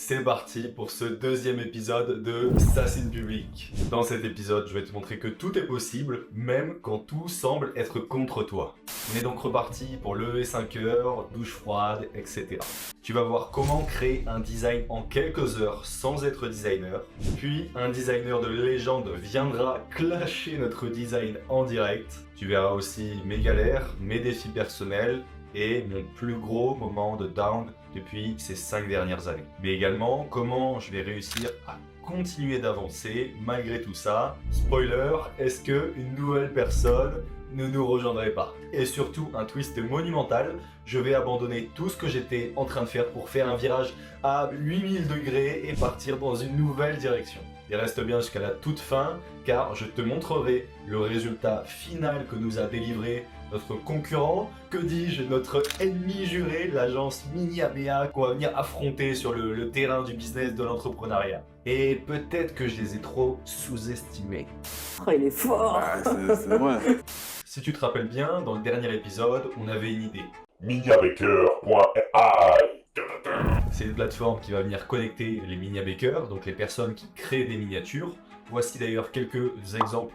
c'est parti pour ce deuxième épisode de SaaS in Public. Dans cet épisode, je vais te montrer que tout est possible, même quand tout semble être contre toi. On est donc reparti pour lever 5 heures, douche froide, etc. Tu vas voir comment créer un design en quelques heures sans être designer. Puis, un designer de légende viendra clasher notre design en direct. Tu verras aussi mes galères, mes défis personnels et mon plus gros moment de down depuis ces 5 dernières années. Mais également, comment je vais réussir à continuer d'avancer malgré tout ça. Spoiler, est-ce qu'une nouvelle personne ne nous rejoindrait pas? Et surtout, un twist monumental, je vais abandonner tout ce que j'étais en train de faire pour faire un virage à 8000 degrés et partir dans une nouvelle direction. Et reste bien jusqu'à la toute fin, car je te montrerai le résultat final que nous a délivré notre concurrent, que dis-je, notre ennemi juré, l'agence Mini ABA qu'on va venir affronter sur le terrain du business de l'entrepreneuriat. Et peut-être que je les ai trop sous-estimés. Oh, il est fort. Ah, c'est vrai. Si tu te rappelles bien, dans le dernier épisode, on avait une idée. MiniaBaker.ai. C'est une plateforme qui va venir connecter les miniabakers, donc les personnes qui créent des miniatures. Voici d'ailleurs quelques exemples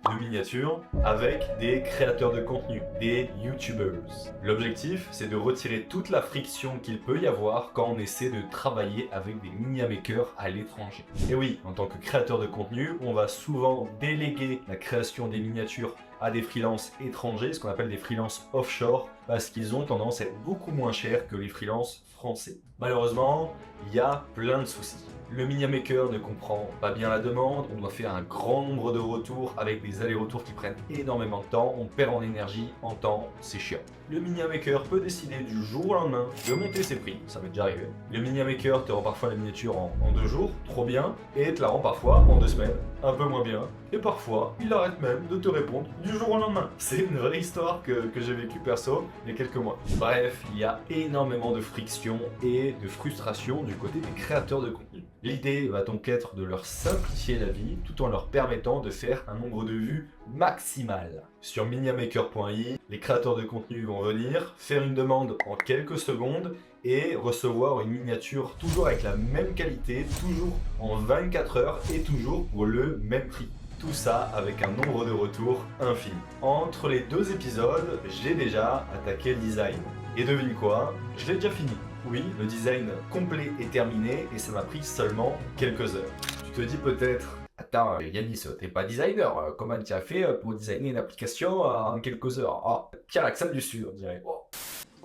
de miniatures avec des créateurs de contenu, des YouTubers. L'objectif, c'est de retirer toute la friction qu'il peut y avoir quand on essaie de travailler avec des miniamakers à l'étranger. Et oui, en tant que créateur de contenu, on va souvent déléguer la création des miniatures à des freelances étrangers, ce qu'on appelle des freelances offshore, parce qu'ils ont tendance à être beaucoup moins chers que les freelances français. Malheureusement, il y a plein de soucis. Le miniamaker ne comprend pas bien la demande, on doit faire un grand nombre de retours avec des allers-retours qui prennent énormément de temps, on perd en énergie, en temps, c'est chiant. Le miniamaker peut décider du jour au lendemain de monter ses prix, ça m'est déjà arrivé. Le miniamaker te rend parfois la miniature en 2 jours, trop bien, et te la rend parfois en 2 semaines, un peu moins bien. Et parfois, il arrête même de te répondre du jour au lendemain. C'est une vraie histoire que j'ai vécue perso il y a quelques mois. Bref, il y a énormément de friction et de frustration du côté des créateurs de contenu. L'idée va donc être de leur simplifier la vie tout en leur permettant de faire un nombre de vues maximal. Sur miniamaker.ai, les créateurs de contenu vont venir faire une demande en quelques secondes et recevoir une miniature toujours avec la même qualité, toujours en 24 heures et toujours pour le même prix. Tout ça avec un nombre de retours infini. Entre les 2 épisodes, j'ai déjà attaqué le design. Et devine quoi? Je l'ai déjà fini. Oui, le design complet est terminé et ça m'a pris seulement quelques heures. Tu te dis peut-être, attends Yanis, t'es pas designer, comment tu as fait pour designer une application en quelques heures? Ah, Pierre l'accent du sud, on dirait. Oh.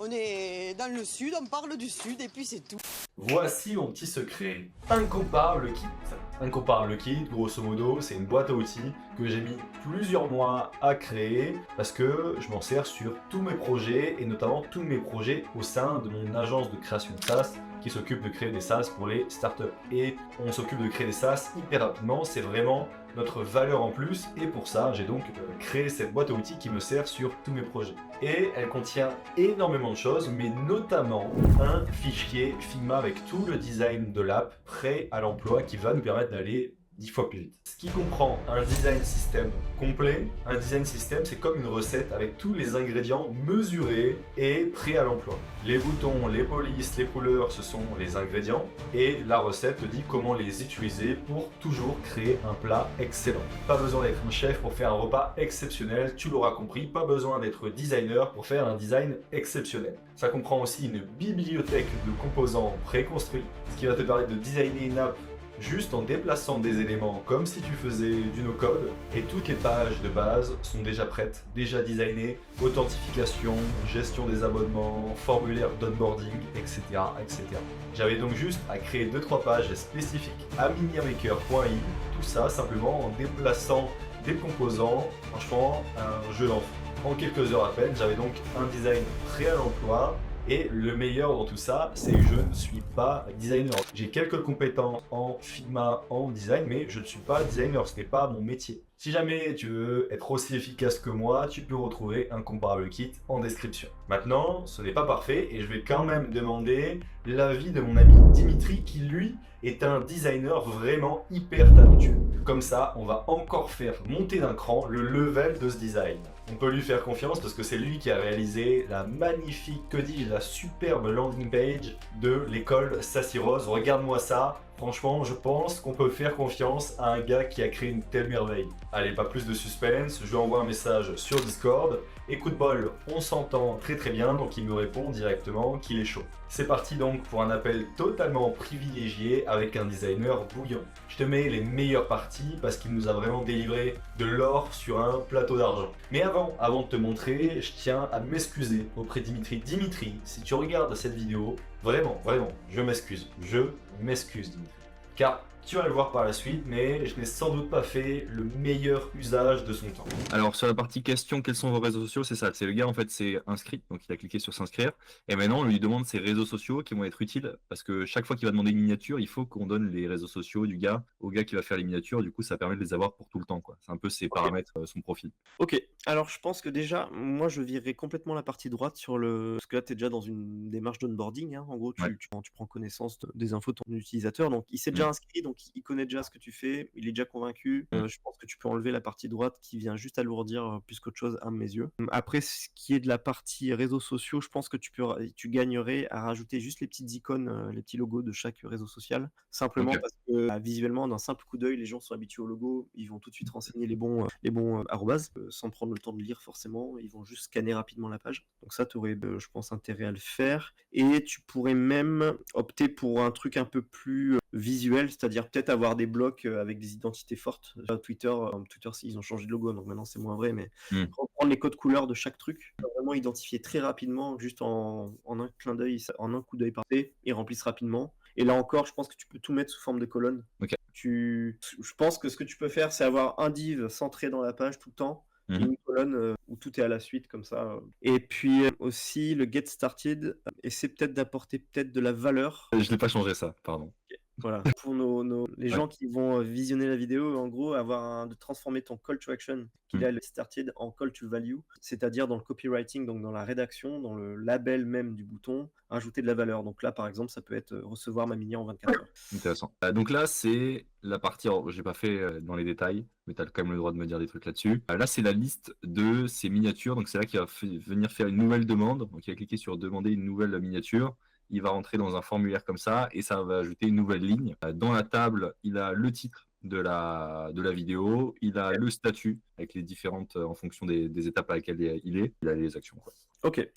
On est dans le sud, on parle du sud et puis c'est tout. Voici mon petit secret. Incomparable Kit. Incomparable Kit, grosso modo, c'est une boîte à outils que j'ai mis plusieurs mois à créer parce que je m'en sers sur tous mes projets et notamment tous mes projets au sein de mon agence de création de SaaS qui s'occupe de créer des SaaS pour les startups. Et on s'occupe de créer des SaaS hyper rapidement, c'est vraiment notre valeur en plus et pour ça j'ai donc créé cette boîte à outils qui me sert sur tous mes projets. Et elle contient énormément de choses, mais notamment un fichier Figma avec tout le design de l'app prêt à l'emploi qui va nous permettre d'aller 10 fois plus vite. Ce qui comprend un design system complet. Un design system, c'est comme une recette avec tous les ingrédients mesurés et prêts à l'emploi. Les boutons, les polices, les couleurs, ce sont les ingrédients et la recette te dit comment les utiliser pour toujours créer un plat excellent. Pas besoin d'être un chef pour faire un repas exceptionnel, tu l'auras compris, pas besoin d'être designer pour faire un design exceptionnel. Ça comprend aussi une bibliothèque de composants préconstruits, ce qui va te permettre de designer une app juste en déplaçant des éléments comme si tu faisais du no-code et toutes les pages de base sont déjà prêtes, déjà designées, authentification, gestion des abonnements, formulaire d'onboarding, etc., etc. J'avais donc juste à créer 2-3 pages spécifiques à miniamaker.ai, tout ça simplement en déplaçant des composants. Franchement, un jeu d'enfant. En quelques heures à peine, j'avais donc un design prêt à l'emploi. Et le meilleur dans tout ça, c'est que je ne suis pas designer. J'ai quelques compétences en Figma, en design, mais je ne suis pas designer, ce n'est pas mon métier. Si jamais tu veux être aussi efficace que moi, tu peux retrouver un comparable kit en description. Maintenant, ce n'est pas parfait et je vais quand même demander l'avis de mon ami Dimitri qui lui est un designer vraiment hyper talentueux. Comme ça, on va encore faire monter d'un cran le level de ce design. On peut lui faire confiance parce que c'est lui qui a réalisé la magnifique, que dis-je, la superbe landing page de l'école Sassy Rose. Regarde-moi ça. Franchement, je pense qu'on peut faire confiance à un gars qui a créé une telle merveille. Allez, pas plus de suspense, je lui envoie un message sur Discord. Écoute bol, on s'entend très très bien, donc il me répond directement qu'il est chaud. C'est parti donc pour un appel totalement privilégié avec un designer bouillant. Je te mets les meilleures parties parce qu'il nous a vraiment délivré de l'or sur un plateau d'argent. Mais avant de te montrer, je tiens à m'excuser auprès de Dimitri. Dimitri, si tu regardes cette vidéo, vraiment, je m'excuse. Je m'excuse, Dimitri. Car tu vas le voir par la suite, mais je n'ai sans doute pas fait le meilleur usage de son temps. Alors, sur la partie question, quels sont vos réseaux sociaux? C'est ça. C'est le gars, en fait, c'est inscrit. Donc, il a cliqué sur s'inscrire. Et maintenant, on lui demande ses réseaux sociaux qui vont être utiles. Parce que chaque fois qu'il va demander une miniature, il faut qu'on donne les réseaux sociaux du gars au gars qui va faire les miniatures. Du coup, ça permet de les avoir pour tout le temps, quoi. C'est un peu ses paramètres, son profil. Ok, alors je pense que déjà, moi je virerais complètement la partie droite sur le. Parce que là, tu es déjà dans une démarche d'onboarding, hein. En gros, Ouais. tu prends connaissance des infos de ton utilisateur. Donc, il s'est déjà Mm. inscrit, donc il connaît déjà ce que tu fais, il est déjà convaincu. Je pense que tu peux enlever la partie droite qui vient juste alourdir plus qu'autre chose à mes yeux. Après, ce qui est de la partie réseaux sociaux, je pense que tu gagnerais à rajouter juste les petites icônes, les petits logos de chaque réseau social. Simplement Ok. parce que visuellement, d'un simple coup d'œil, les gens sont habitués au logo, ils vont tout de suite renseigner les bons arrobas, sans prendre le temps de lire forcément, ils vont juste scanner rapidement la page. Donc ça, tu aurais, je pense, intérêt à le faire. Et tu pourrais même opter pour un truc un peu plus visuel, c'est-à-dire peut-être avoir des blocs avec des identités fortes. Twitter, ils ont changé de logo, donc maintenant c'est moins vrai, mais reprendre les codes couleurs de chaque truc, vraiment identifier très rapidement, juste en un clin d'œil, en un coup d'œil par et ils remplissent rapidement. Et là encore, je pense que tu peux tout mettre sous forme de colonne. Ok. Je pense que ce que tu peux faire, c'est avoir un div centré dans la page tout le temps, et une colonne où tout est à la suite comme ça. Et puis aussi le get started, essaie peut-être d'apporter peut-être de la valeur. Je l'ai pas changé ça, pardon. Voilà. Pour les gens qui vont visionner la vidéo, en gros, de transformer ton call to action, qu'il a le started, en call to value, c'est-à-dire dans le copywriting, donc dans la rédaction, dans le label même du bouton, ajouter de la valeur. Donc là, par exemple, ça peut être recevoir ma mini en 24 heures. Intéressant. Donc là, c'est la partie, alors, j'ai pas fait dans les détails, mais tu as quand même le droit de me dire des trucs là-dessus. Là, c'est la liste de ces miniatures. Donc c'est là qu'il va venir faire une nouvelle demande. Donc il va cliquer sur demander une nouvelle miniature. Il va rentrer dans un formulaire comme ça et ça va ajouter une nouvelle ligne. Dans la table, il a le titre de la vidéo, il a le statut avec les différentes, en fonction des étapes à laquelle il a les actions, quoi. Ok.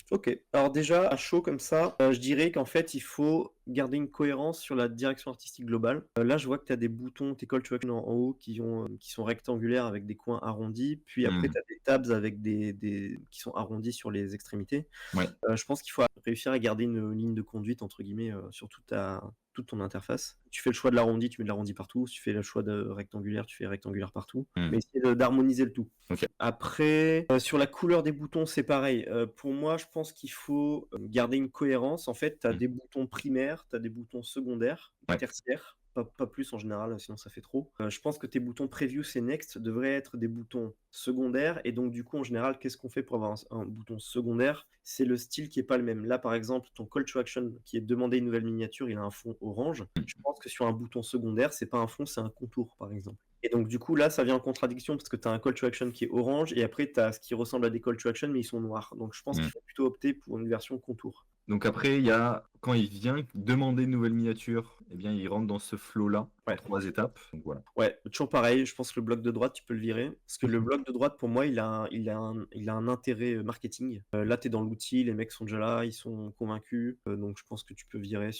Alors déjà, à chaud comme ça, je dirais qu'en fait, il faut garder une cohérence sur la direction artistique globale. Là, je vois que tu as des boutons, tes call to action en haut qui sont rectangulaires avec des coins arrondis, puis après, tu as des tabs avec qui sont arrondis sur les extrémités. Ouais. Je pense qu'il faut réussir à garder une ligne de conduite, entre guillemets, sur toute ton interface. Tu fais le choix de l'arrondi, tu mets de l'arrondi partout. Si tu fais le choix de rectangulaire, tu fais rectangulaire partout. Mais essayer d'harmoniser le tout. Ok. Après, sur la couleur des boutons, c'est pareil. Pour moi, je pense qu'il faut garder une cohérence. En fait, tu as des boutons primaires, tu as des boutons secondaires, tertiaires. Pas plus en général, sinon ça fait trop. Je pense que tes boutons Previous et Next devraient être des boutons secondaires. Et donc, du coup, en général, qu'est-ce qu'on fait pour avoir un bouton secondaire? C'est le style qui n'est pas le même. Là, par exemple, ton call to action qui est demander une nouvelle miniature, il a un fond orange. Je pense que sur un bouton secondaire, c'est pas un fond, c'est un contour, par exemple. Et donc, du coup, là, ça vient en contradiction parce que tu as un call to action qui est orange et après, tu as ce qui ressemble à des call to action, mais ils sont noirs. Donc, je pense qu'il faut plutôt opter pour une version contour. Donc après, il y a, quand il vient demander une nouvelle miniature, eh bien, il rentre dans ce flow-là, 3 étapes. Donc voilà. Ouais, toujours pareil, je pense que le bloc de droite, tu peux le virer. Parce que le bloc de droite, pour moi, il a un intérêt marketing. Là, tu es dans l'outil, les mecs sont déjà là, ils sont convaincus. Donc, je pense que tu peux virer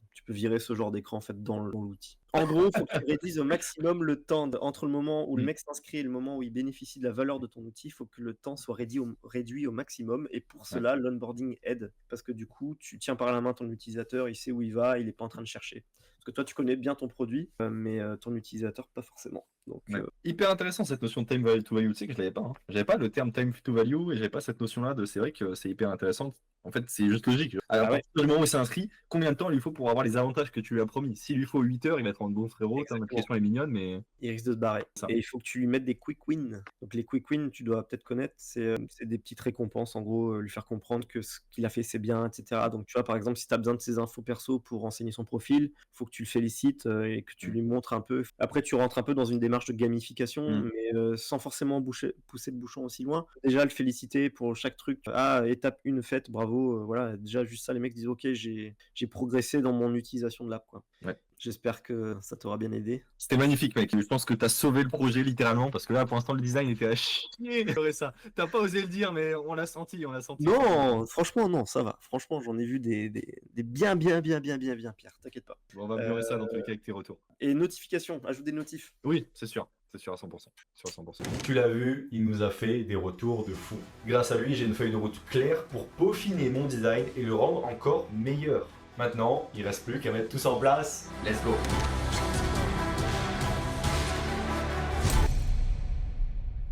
ce genre d'écran en fait, dans l'outil. En gros, il faut que tu réduises au maximum le temps entre le moment où le mec s'inscrit et le moment où il bénéficie de la valeur de ton outil. Il faut que le temps soit réduit au maximum. Et pour cela, l'onboarding aide. Parce que du coup, tu tiens par la main ton utilisateur, il sait où il va, il n'est pas en train de chercher. Parce que toi, tu connais bien ton produit, mais ton utilisateur, pas forcément. Donc, Ouais. Hyper intéressant cette notion de time value to value, tu sais que je l'avais pas. Hein. J'avais pas le terme time to value et j'avais pas cette notion-là de. C'est vrai que c'est hyper intéressant. En fait, c'est juste logique. Alors, à partir du moment où il s'est inscrit, combien de temps il lui faut pour avoir les avantages que tu lui as promis? S'il lui faut 8 heures, il va être en bon frérot. La question est mignonne, mais. il risque de se barrer. Ça. Et il faut que tu lui mettes des quick wins. Donc les quick wins, tu dois peut-être connaître, c'est des petites récompenses, en gros, lui faire comprendre que ce qu'il a fait, c'est bien, etc. Donc tu vois, par exemple, si tu as besoin de ses infos perso pour renseigner son profil, il faut que tu le félicites et que tu lui montres un peu. Après, tu rentres un peu dans une démarche de gamification, mais sans forcément pousser le bouchon aussi loin. Déjà, le féliciter pour chaque truc. Ah, étape 1 faite, bravo. Voilà, déjà, juste ça, les mecs disent, ok, j'ai progressé dans mon utilisation de l'app, quoi. Ouais. J'espère que ça t'aura bien aidé. C'était magnifique, mec. Je pense que t'as sauvé le projet littéralement parce que là, pour l'instant, le design était à chier. Ça. T'as pas osé le dire, mais on l'a senti, Non, franchement, non, ça va. Franchement, j'en ai vu des bien pires. T'inquiète pas. Bon, on va améliorer ça dans tous les cas avec tes retours. Et notifications, ajoute des notifs. Oui, c'est sûr. C'est sûr à 100%. Tu l'as vu, il nous a fait des retours de fou. Grâce à lui, j'ai une feuille de route claire pour peaufiner mon design et le rendre encore meilleur. Maintenant, il reste plus qu'à mettre tout ça en place. Let's go!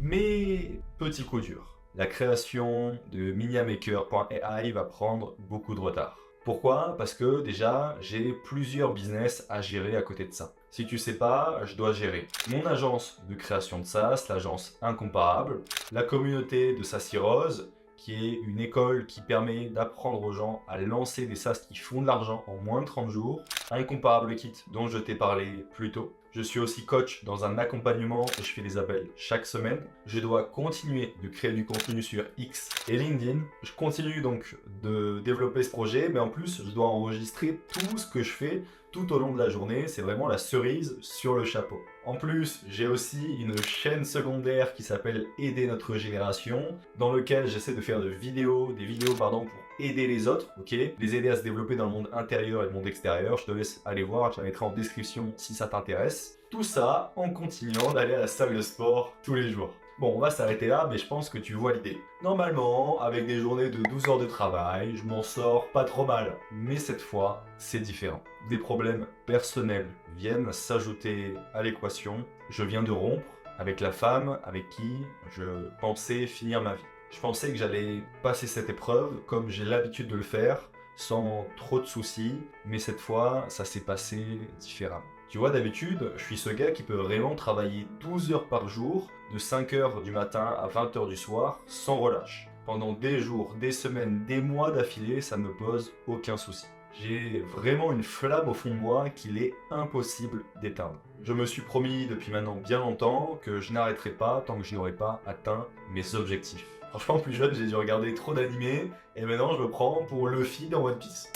Mais petit coup dur. La création de MiniaMaker.ai va prendre beaucoup de retard. Pourquoi? Parce que déjà, j'ai plusieurs business à gérer à côté de ça. Si tu sais pas, je dois gérer mon agence de création de SaaS, l'agence Incomparable, la communauté de SaaS Heroes, qui est une école qui permet d'apprendre aux gens à lancer des SaaS qui font de l'argent en moins de 30 jours, Incomparable Kit dont je t'ai parlé plus tôt. Je suis aussi coach dans un accompagnement et je fais des appels chaque semaine. Je dois continuer de créer du contenu sur X et LinkedIn. Je continue donc de développer ce projet, mais en plus, je dois enregistrer tout ce que je fais tout au long de la journée. C'est vraiment la cerise sur le chapeau. En plus, j'ai aussi une chaîne secondaire qui s'appelle Aider notre génération, dans lequel j'essaie de faire des vidéos pour aider les autres, ok, les aider à se développer dans le monde intérieur et le monde extérieur. Je te laisse aller voir, je te la mettrai en description si ça t'intéresse. Tout ça en continuant d'aller à la salle de sport tous les jours. Bon, on va s'arrêter là, mais je pense que tu vois l'idée. Normalement, avec des journées de 12 heures de travail, je m'en sors pas trop mal. Mais cette fois, c'est différent. Des problèmes personnels viennent s'ajouter à l'équation. Je viens de rompre avec la femme avec qui je pensais finir ma vie. Je pensais que j'allais passer cette épreuve comme j'ai l'habitude de le faire, sans trop de soucis, mais cette fois, ça s'est passé différemment. Tu vois, d'habitude, je suis ce gars qui peut vraiment travailler 12 heures par jour, de 5 heures du matin à 20 heures du soir, sans relâche. Pendant des jours, des semaines, des mois d'affilée, ça ne me pose aucun souci. J'ai vraiment une flamme au fond de moi qu'il est impossible d'éteindre. Je me suis promis depuis maintenant bien longtemps que je n'arrêterai pas tant que je n'aurai pas atteint mes objectifs. Franchement, plus jeune, j'ai dû regarder trop d'animés, et maintenant je me prends pour Luffy dans One Piece.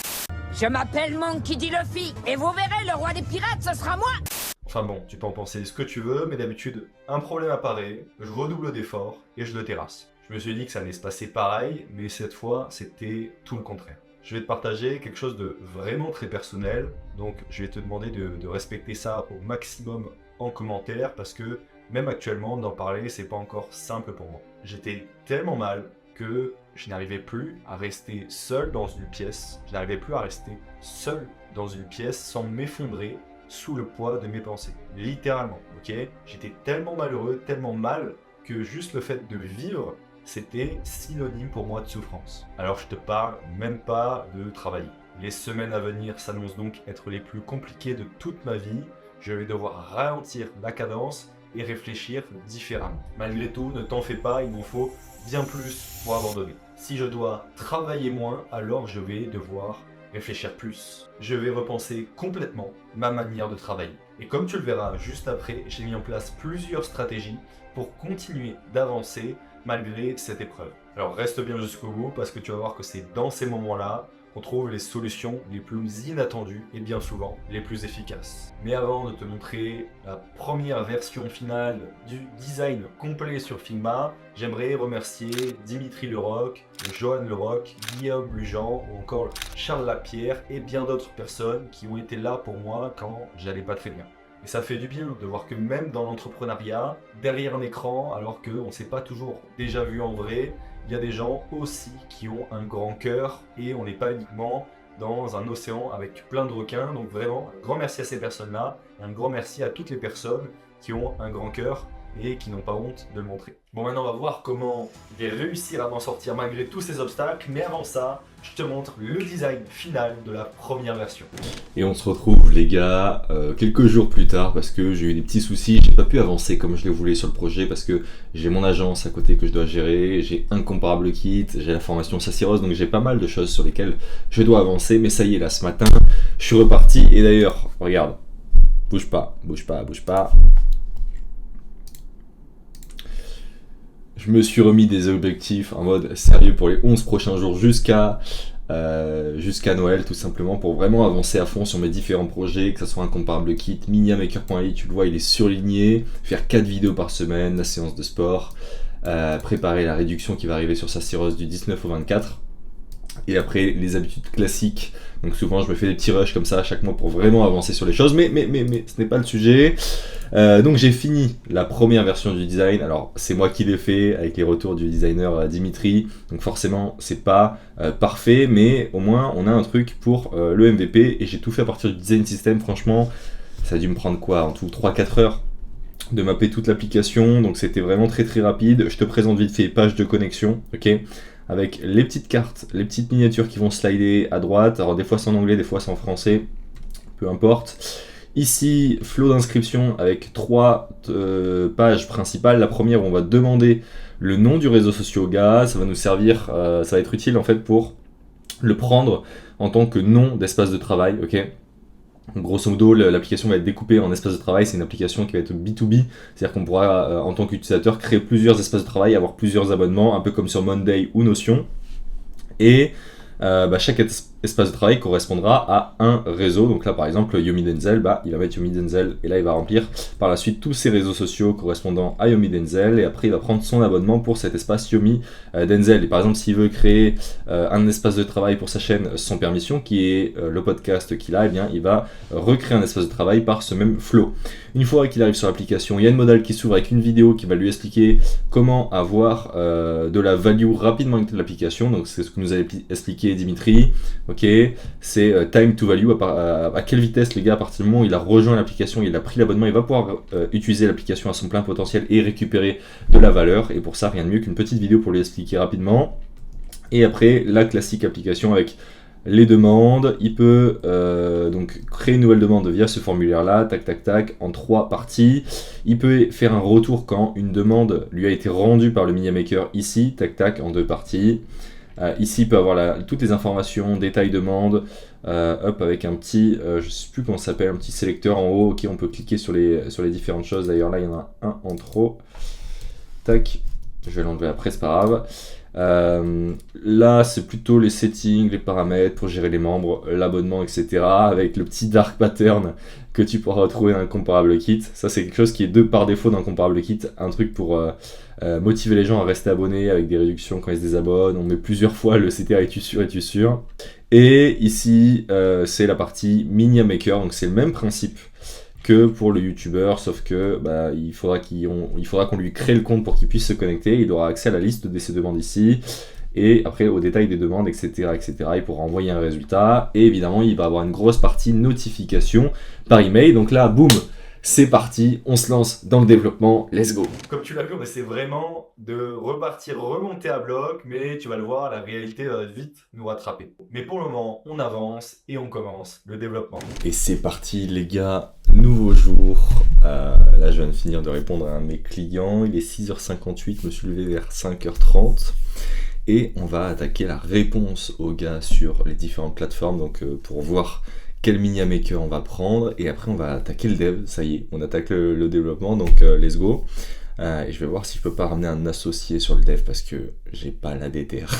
Je m'appelle Monkey D. Luffy, et vous verrez, le roi des pirates, ce sera moi! Enfin bon, tu peux en penser ce que tu veux, mais d'habitude, un problème apparaît, je redouble d'efforts, et je le terrasse. Je me suis dit que ça allait se passer pareil, mais cette fois, c'était tout le contraire. Je vais te partager quelque chose de vraiment très personnel, donc je vais te demander de respecter ça au maximum en commentaire, parce que même actuellement, d'en parler, c'est pas encore simple pour moi. J'étais tellement mal que je n'arrivais plus à rester seul dans une pièce. Je n'arrivais plus à rester seul dans une pièce sans m'effondrer sous le poids de mes pensées. Littéralement, ok? J'étais tellement malheureux, tellement mal, que juste le fait de vivre, c'était synonyme pour moi de souffrance. Alors je te parle même pas de travailler. Les semaines à venir s'annoncent donc être les plus compliquées de toute ma vie. Je vais devoir ralentir la cadence et réfléchir différemment. Malgré tout, ne t'en fais pas, il m'en faut bien plus pour abandonner. Si je dois travailler moins, alors je vais devoir réfléchir plus. Je vais repenser complètement ma manière de travailler. Et comme tu le verras juste après, j'ai mis en place plusieurs stratégies pour continuer d'avancer malgré cette épreuve. Alors reste bien jusqu'au bout parce que tu vas voir que c'est dans ces moments-là qu'on trouve les solutions les plus inattendues et bien souvent les plus efficaces. Mais avant de te montrer la première version finale du design complet sur Figma, j'aimerais remercier Dimitri Leroc, Johan Leroc, Guillaume Lujan ou encore Charles Lapierre et bien d'autres personnes qui ont été là pour moi quand j'allais pas très bien. Et ça fait du bien de voir que même dans l'entrepreneuriat, derrière un écran, alors qu'on ne s'est pas toujours déjà vu en vrai, il y a des gens aussi qui ont un grand cœur et on n'est pas uniquement dans un océan avec plein de requins. Donc vraiment, un grand merci à ces personnes-là, et un grand merci à toutes les personnes qui ont un grand cœur et qui n'ont pas honte de le montrer. Bon, maintenant on va voir comment je vais réussir à m'en sortir malgré tous ces obstacles, mais avant ça, je te montre le design final de la première version. Et on se retrouve les gars quelques jours plus tard parce que j'ai eu des petits soucis, j'ai pas pu avancer comme je le voulais sur le projet parce que j'ai mon agence à côté que je dois gérer, j'ai Incomparable Kit, j'ai la formation Sassiros, donc j'ai pas mal de choses sur lesquelles je dois avancer, mais ça y est là ce matin, je suis reparti et d'ailleurs, regarde, bouge pas. Je me suis remis des objectifs en mode sérieux pour les 11 prochains jours jusqu'à Noël tout simplement pour vraiment avancer à fond sur mes différents projets, que ce soit Incomparable Kit, miniamaker.li, tu le vois il est surligné, faire 4 vidéos par semaine, la séance de sport, préparer la réduction qui va arriver sur Sassiros du 19 au 24. Et après les habitudes classiques, donc souvent je me fais des petits rushs comme ça à chaque mois pour vraiment avancer sur les choses, mais ce n'est pas le sujet. Donc j'ai fini la première version du design, alors c'est moi qui l'ai fait avec les retours du designer Dimitri, donc forcément c'est pas parfait, mais au moins on a un truc pour le MVP, et j'ai tout fait à partir du design system. Franchement ça a dû me prendre quoi, en tout 3-4 heures de mapper toute l'application, donc c'était vraiment très rapide. Je te présente vite fait page de connexion, ok, avec les petites cartes, les petites miniatures qui vont slider à droite. Alors des fois c'est en anglais, des fois c'est en français, peu importe. Ici, flow d'inscription avec 3 pages principales. La première où on va demander le nom du réseau social au gars, ça va nous servir, ça va être utile en fait pour le prendre en tant que nom d'espace de travail, ok. Grosso modo, l'application va être découpée en espaces de travail, c'est une application qui va être B2B, c'est-à-dire qu'on pourra, en tant qu'utilisateur, créer plusieurs espaces de travail, avoir plusieurs abonnements, un peu comme sur Monday ou Notion. Et chaque espace de travail correspondra à un réseau. Donc là, par exemple, Yomi Denzel, il va mettre Yomi Denzel, et là, il va remplir par la suite tous ses réseaux sociaux correspondant à Yomi Denzel, et après, il va prendre son abonnement pour cet espace Yomi Denzel. Et par exemple, s'il veut créer un espace de travail pour sa chaîne sans permission, qui est le podcast qu'il a, eh bien, il va recréer un espace de travail par ce même flow. Une fois qu'il arrive sur l'application, il y a une modale qui s'ouvre avec une vidéo qui va lui expliquer comment avoir de la value rapidement avec l'application. Donc c'est ce que nous a expliqué Dimitri. Ok, c'est time to value, à quelle vitesse le gars, à partir du moment où il a rejoint l'application, il a pris l'abonnement, il va pouvoir utiliser l'application à son plein potentiel et récupérer de la valeur. Et pour ça, rien de mieux qu'une petite vidéo pour lui expliquer rapidement. Et après, la classique application avec les demandes. Il peut donc créer une nouvelle demande via ce formulaire là, tac, en 3 parties. Il peut faire un retour quand une demande lui a été rendue par le MiniaMaker ici, tac, en 2 parties. Ici il peut avoir toutes les informations, détails demande, avec un petit, je sais plus comment ça s'appelle, un petit sélecteur en haut. Ok, on peut cliquer sur les différentes choses. D'ailleurs là il y en a un en trop, tac, je vais l'enlever après, c'est pas grave. Là c'est plutôt les settings, les paramètres pour gérer les membres, l'abonnement, etc. avec le petit dark pattern que tu pourras retrouver dans Incomparable Kit. Ça c'est quelque chose qui est par défaut dans Incomparable Kit, un truc pour motiver les gens à rester abonnés avec des réductions quand ils se désabonnent. On met plusieurs fois le CTR es-tu sûr. Et ici c'est la partie MiniaMaker, donc c'est le même principe que pour le youtubeur, sauf que il faudra qu'on lui crée le compte pour qu'il puisse se connecter. Il aura accès à la liste de ses demandes ici, et après au détail des demandes, etc. Il pourra envoyer un résultat, et évidemment il va avoir une grosse partie notification par email. Donc là, boum, c'est parti, on se lance dans le développement, let's go. Comme tu l'as vu, on essaie vraiment de remonter à bloc, mais tu vas le voir, la réalité va vite nous rattraper. Mais pour le moment, on avance et on commence le développement. Et c'est parti les gars, nouveau jour. Là je viens de finir de répondre à un de mes clients, il est 6h58, je me suis levé vers 5h30. Et on va attaquer la réponse aux gars sur les différentes plateformes, donc pour voir quel MiniaMaker on va prendre, et après on va attaquer le dev. Ça y est, on attaque le développement, donc let's go. Et je vais voir si je peux pas ramener un associé sur le dev parce que j'ai pas la DTR,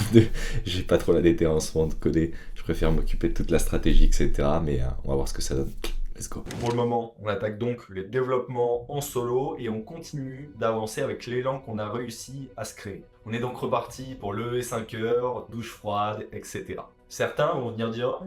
j'ai pas trop la DTR en ce moment de coder. Je préfère m'occuper de toute la stratégie, etc. Mais on va voir ce que ça donne. Let's go. Pour le moment, on attaque donc le développement en solo et on continue d'avancer avec l'élan qu'on a réussi à se créer. On est donc reparti pour lever 5 heures, douche froide, etc. Certains vont venir dire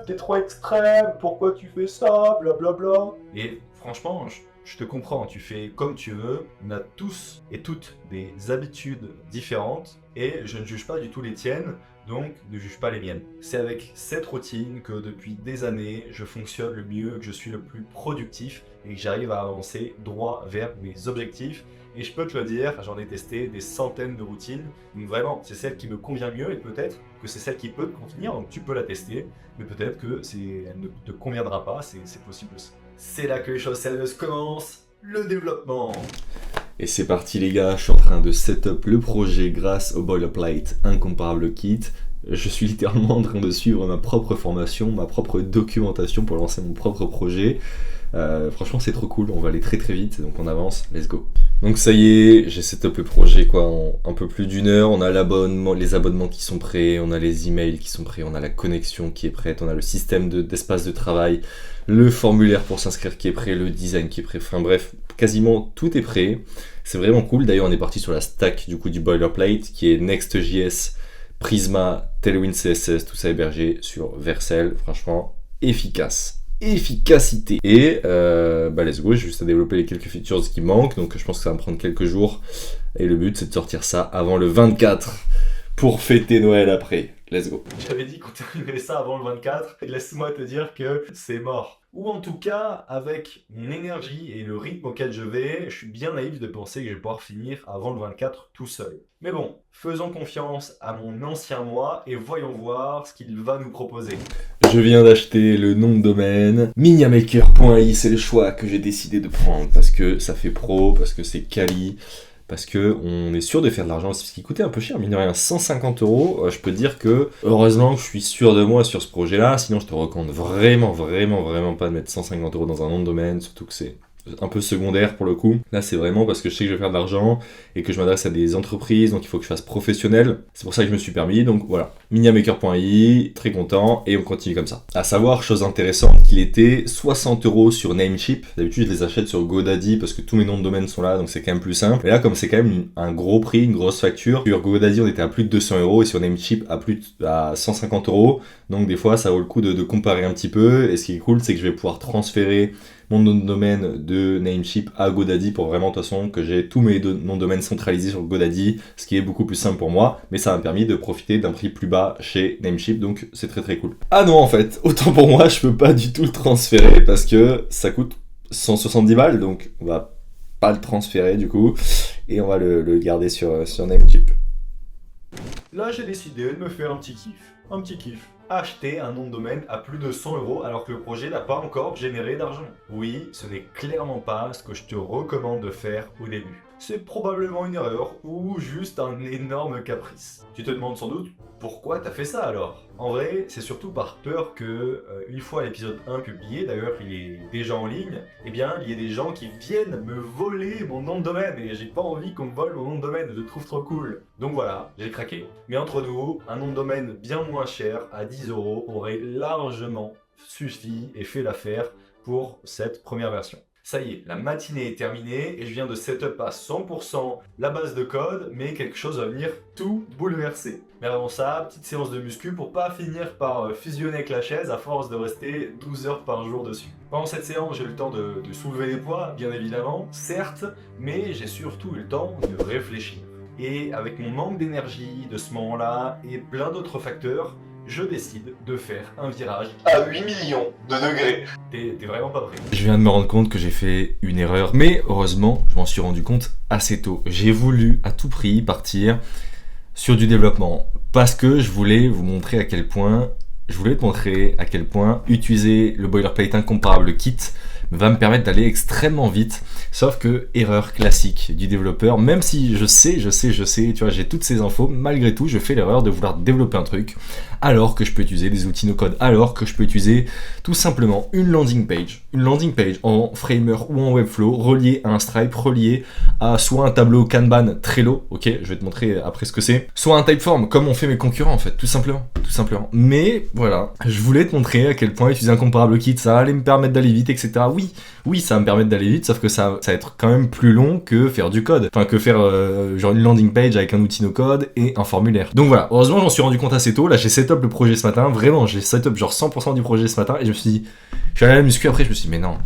« t'es trop extrême, pourquoi tu fais ça, blablabla ». Et franchement, je je te comprends, tu fais comme tu veux, on a tous et toutes des habitudes différentes et je ne juge pas du tout les tiennes, donc ne juge pas les miennes. C'est avec cette routine que depuis des années, je fonctionne le mieux, que je suis le plus productif et que j'arrive à avancer droit vers mes objectifs. Et je peux te le dire, j'en ai testé des centaines de routines, donc vraiment, c'est celle qui me convient mieux et peut-être que c'est celle qui peut te convenir, donc tu peux la tester, mais peut-être que elle ne te conviendra pas, c'est possible aussi. C'est là que les choses sérieuses commencent, le développement. Et c'est parti les gars, je suis en train de setup le projet grâce au Boilerplate Incomparable Kit. Je suis littéralement en train de suivre ma propre formation, ma propre documentation pour lancer mon propre projet. Franchement c'est trop cool, on va aller très très vite, donc on avance, let's go. Donc ça y est, j'ai setup le projet en un peu plus d'1 heure, on a les abonnements qui sont prêts, on a les emails qui sont prêts, on a la connexion qui est prête, on a le système d'espace de travail, le formulaire pour s'inscrire qui est prêt, le design qui est prêt, enfin bref, quasiment tout est prêt, c'est vraiment cool. D'ailleurs on est parti sur la stack du coup du Boilerplate qui est Next.js, Prisma, Tailwind CSS, tout ça hébergé sur Vercel, franchement efficace. Efficacité. Et let's go, j'ai juste à développer les quelques features qui manquent, donc je pense que ça va me prendre quelques jours. Et le but c'est de sortir ça avant le 24 pour fêter Noël après. Let's go. J'avais dit qu'on terminerait ça avant le 24, et laisse-moi te dire que c'est mort. Ou en tout cas, avec mon énergie et le rythme auquel je vais, je suis bien naïf de penser que je vais pouvoir finir avant le 24 tout seul. Mais bon, faisons confiance à mon ancien moi et voyons voir ce qu'il va nous proposer. Je viens d'acheter le nom de domaine. Miniamaker.ai, c'est le choix que j'ai décidé de prendre parce que ça fait pro, parce que c'est quali, parce que on est sûr de faire de l'argent aussi, parce qu'il coûtait un peu cher, mine de rien, 150 €. Je peux te dire que heureusement que je suis sûr de moi sur ce projet-là, sinon je te recommande vraiment pas de mettre 150 € dans un nom de domaine, surtout que c'est un peu secondaire pour le coup. Là c'est vraiment parce que je sais que je vais faire de l'argent et que je m'adresse à des entreprises, donc il faut que je fasse professionnel. C'est pour ça que je me suis permis, donc voilà. Miniamaker.ai, très content et on continue comme ça. À savoir, chose intéressante, qu'il était 60 € sur Namecheap. D'habitude je les achète sur GoDaddy parce que tous mes noms de domaine sont là, donc c'est quand même plus simple. Et là comme c'est quand même un gros prix, une grosse facture, sur GoDaddy on était à plus de 200 € et sur Namecheap à 150 €. Donc des fois ça vaut le coup de comparer un petit peu. Et ce qui est cool c'est que je vais pouvoir transférer mon nom de domaine de Namecheap à GoDaddy pour vraiment de toute façon que j'ai tous mes noms de domaine centralisés sur GoDaddy, ce qui est beaucoup plus simple pour moi, mais ça m'a permis de profiter d'un prix plus bas chez Namecheap, donc c'est très très cool. Ah non en fait, autant pour moi je peux pas du tout le transférer parce que ça coûte 170 balles, donc on va pas le transférer du coup, et on va le garder sur Namecheap. Là j'ai décidé de me faire un petit kiff. Acheter un nom de domaine à plus de 100 € alors que le projet n'a pas encore généré d'argent. Oui, ce n'est clairement pas ce que je te recommande de faire au début. C'est probablement une erreur ou juste un énorme caprice. Tu te demandes sans doute pourquoi t'as fait ça alors. En vrai, c'est surtout par peur que, une fois l'épisode 1 publié, d'ailleurs il est déjà en ligne, eh bien il y ait des gens qui viennent me voler mon nom de domaine et j'ai pas envie qu'on me vole mon nom de domaine, je le trouve trop cool. Donc voilà, j'ai craqué. Mais entre nous, un nom de domaine bien moins cher, à 10 € aurait largement suffi et fait l'affaire pour cette première version. Ça y est, la matinée est terminée et je viens de setup à 100% la base de code, mais quelque chose va venir tout bouleverser. Mais avant ça, petite séance de muscu pour pas finir par fusionner avec la chaise à force de rester 12 heures par jour dessus. Pendant cette séance, j'ai eu le temps de soulever les poids, bien évidemment, certes, mais j'ai surtout eu le temps de réfléchir. Et avec mon manque d'énergie de ce moment-là et plein d'autres facteurs, je décide de faire un virage à 8 millions de degrés. T'es vraiment pas prêt. Je viens de me rendre compte que j'ai fait une erreur, mais heureusement, je m'en suis rendu compte assez tôt. J'ai voulu à tout prix partir sur du développement parce que je voulais vous montrer à quel point, utiliser le Boilerplate Incomparable Kit va me permettre d'aller extrêmement vite. Sauf que, erreur classique du développeur, même si je sais, tu vois, j'ai toutes ces infos, malgré tout, je fais l'erreur de vouloir développer un truc, alors que je peux utiliser des outils no-code, alors que je peux utiliser tout simplement une landing page en Framer ou en Webflow, reliée à un Stripe, reliée à soit un tableau Kanban Trello, ok, je vais te montrer après ce que c'est, soit un Typeform, comme on fait mes concurrents en fait, tout simplement. Mais voilà, je voulais te montrer à quel point utiliser Incomparable Kit, ça allait me permettre d'aller vite, etc. Oui, ça va me permettre d'aller vite, sauf que ça va être quand même plus long que faire du code. Enfin, que faire genre une landing page avec un outil no-code et un formulaire. Donc voilà, heureusement j'en suis rendu compte assez tôt. Là j'ai setup le projet ce matin, vraiment, j'ai setup genre 100% du projet ce matin et je me suis dit, je suis allé à la muscu après, je me suis dit, mais non,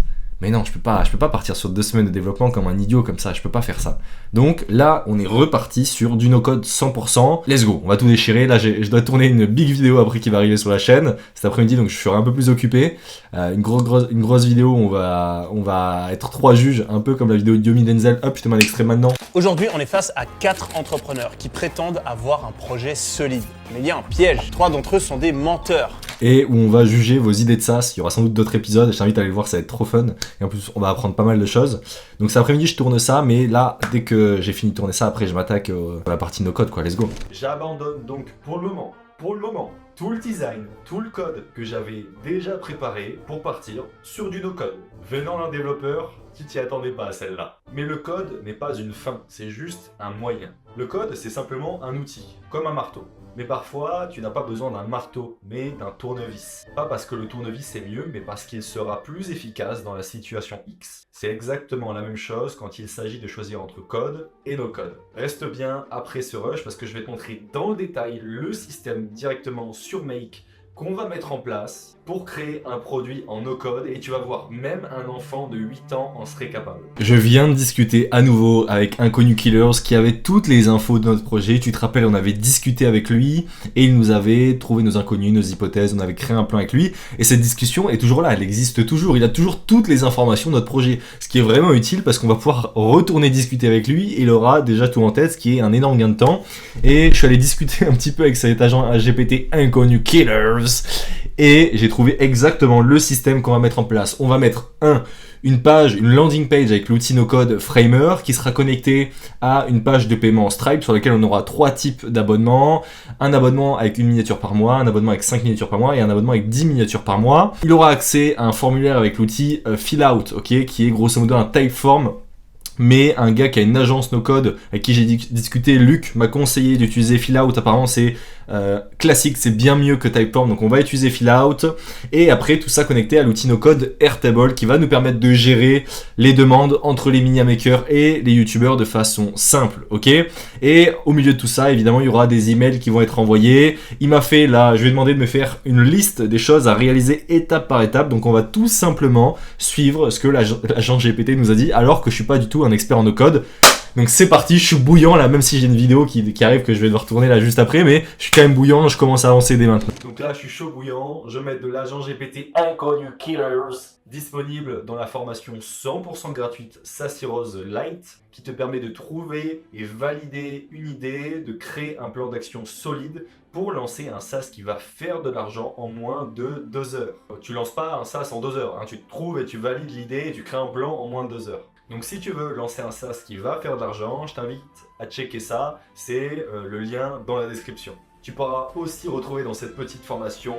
Mais non, je peux pas partir sur 2 semaines de développement comme un idiot comme ça, je peux pas faire ça. Donc là, on est reparti sur du no-code 100%. Let's go, on va tout déchirer. Là, je dois tourner une big vidéo après qui va arriver sur la chaîne cet après-midi, donc je serai un peu plus occupé. Une grosse vidéo où on va être 3 juges, un peu comme la vidéo de Yomi Denzel. Hop, je te mets un extrait maintenant. Aujourd'hui, on est face à 4 entrepreneurs qui prétendent avoir un projet solide. Mais il y a un piège. 3 d'entre eux sont des menteurs. Et où on va juger vos idées de SaaS. Il y aura sans doute d'autres épisodes, je t'invite à aller le voir, ça va être trop fun. Et en plus, on va apprendre pas mal de choses. Donc cet après-midi, je tourne ça, mais là, dès que j'ai fini de tourner ça, après, je m'attaque à la partie no-code, quoi. Let's go. J'abandonne donc pour le moment, tout le design, tout le code que j'avais déjà préparé pour partir sur du no-code. Venant d'un développeur qui t'y attendait pas à celle-là. Mais le code n'est pas une fin, c'est juste un moyen. Le code, c'est simplement un outil, comme un marteau. Mais parfois, tu n'as pas besoin d'un marteau, mais d'un tournevis. Pas parce que le tournevis est mieux, mais parce qu'il sera plus efficace dans la situation X. C'est exactement la même chose quand il s'agit de choisir entre code et no code. Reste bien après ce rush parce que je vais te montrer dans le détail le système directement sur Make qu'on va mettre en place pour créer un produit en no-code et tu vas voir, même un enfant de 8 ans en serait capable. Je viens de discuter à nouveau avec Inconnu Killers qui avait toutes les infos de notre projet. Tu te rappelles, on avait discuté avec lui et il nous avait trouvé nos inconnus, nos hypothèses, on avait créé un plan avec lui et cette discussion est toujours là, elle existe toujours. Il a toujours toutes les informations de notre projet, ce qui est vraiment utile parce qu'on va pouvoir retourner discuter avec lui et il aura déjà tout en tête, ce qui est un énorme gain de temps. Et je suis allé discuter un petit peu avec cet agent GPT Inconnu Killers et j'ai trouvé exactement le système qu'on va mettre en place. On va mettre une landing page avec l'outil no-code Framer qui sera connecté à une page de paiement Stripe sur laquelle on aura 3 types d'abonnements. Un abonnement avec 1 miniature par mois, un abonnement avec 5 miniatures par mois et un abonnement avec 10 miniatures par mois. Il aura accès à un formulaire avec l'outil Fillout, ok, qui est grosso modo un Typeform. Mais un gars qui a une agence no-code avec qui j'ai discuté, Luc, m'a conseillé d'utiliser Fillout. Apparemment c'est classique, c'est bien mieux que Typeform, donc on va utiliser Fillout. Et après tout ça connecté à l'outil no-code Airtable qui va nous permettre de gérer les demandes entre les Minia Makers et les youtubeurs de façon simple, ok. Et au milieu de tout ça, évidemment, il y aura des emails qui vont être envoyés. Il m'a fait là, je lui ai demandé de me faire une liste des choses à réaliser étape par étape. Donc on va tout simplement suivre ce que l'agent GPT nous a dit, alors que je suis pas du tout un expert en no-code. Donc c'est parti, je suis bouillant là, même si j'ai une vidéo qui arrive que je vais devoir tourner là juste après, mais je suis quand même bouillant, je commence à avancer dès maintenant. Donc là je suis chaud bouillant, je mets de l'agent GPT Inconnu Killers disponible dans la formation 100% gratuite Sassy Rose Lite qui te permet de trouver et valider une idée, de créer un plan d'action solide pour lancer un SaaS qui va faire de l'argent en moins de 2 heures. Tu lances pas un SaaS en 2 heures, hein. Tu te trouves et tu valides l'idée et tu crées un plan en moins de 2 heures. Donc si tu veux lancer un SaaS qui va faire de l'argent, je t'invite à checker ça, c'est le lien dans la description. Tu pourras aussi retrouver dans cette petite formation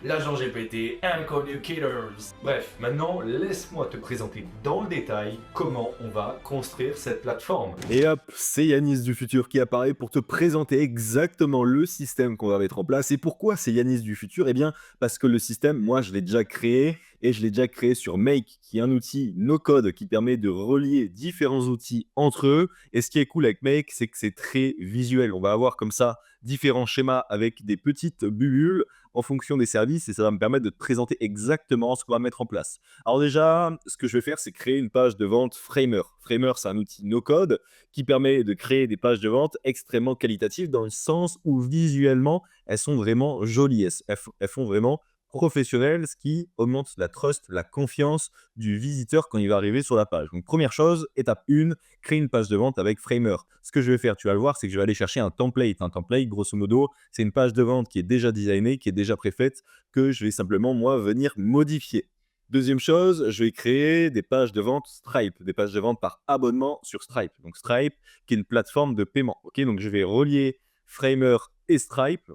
l'agent GPT Inconnu Killers. Bref, maintenant laisse-moi te présenter dans le détail comment on va construire cette plateforme. Et hop, c'est Yanis du futur qui apparaît pour te présenter exactement le système qu'on va mettre en place. Et pourquoi c'est Yanis du futur? Eh bien, parce que le système, moi, je l'ai déjà créé. Et je l'ai déjà créé sur Make, qui est un outil no-code qui permet de relier différents outils entre eux. Et ce qui est cool avec Make, c'est que c'est très visuel. On va avoir comme ça différents schémas avec des petites bulles en fonction des services et ça va me permettre de te présenter exactement ce qu'on va mettre en place. Alors déjà, ce que je vais faire, c'est créer une page de vente Framer. Framer, c'est un outil no-code qui permet de créer des pages de vente extrêmement qualitatives dans le sens où visuellement, elles sont vraiment jolies. Elles font vraiment professionnel, ce qui augmente la trust, la confiance du visiteur quand il va arriver sur la page. Donc première chose, étape 1, créer une page de vente avec Framer. Ce que je vais faire, tu vas le voir, c'est que je vais aller chercher un template. Un template, grosso modo, c'est une page de vente qui est déjà designée, qui est déjà préfaite, que je vais simplement, moi, venir modifier. Deuxième chose, je vais créer des pages de vente Stripe, des pages de vente par abonnement sur Stripe. Donc Stripe, qui est une plateforme de paiement. Ok, donc je vais relier Framer et Stripe.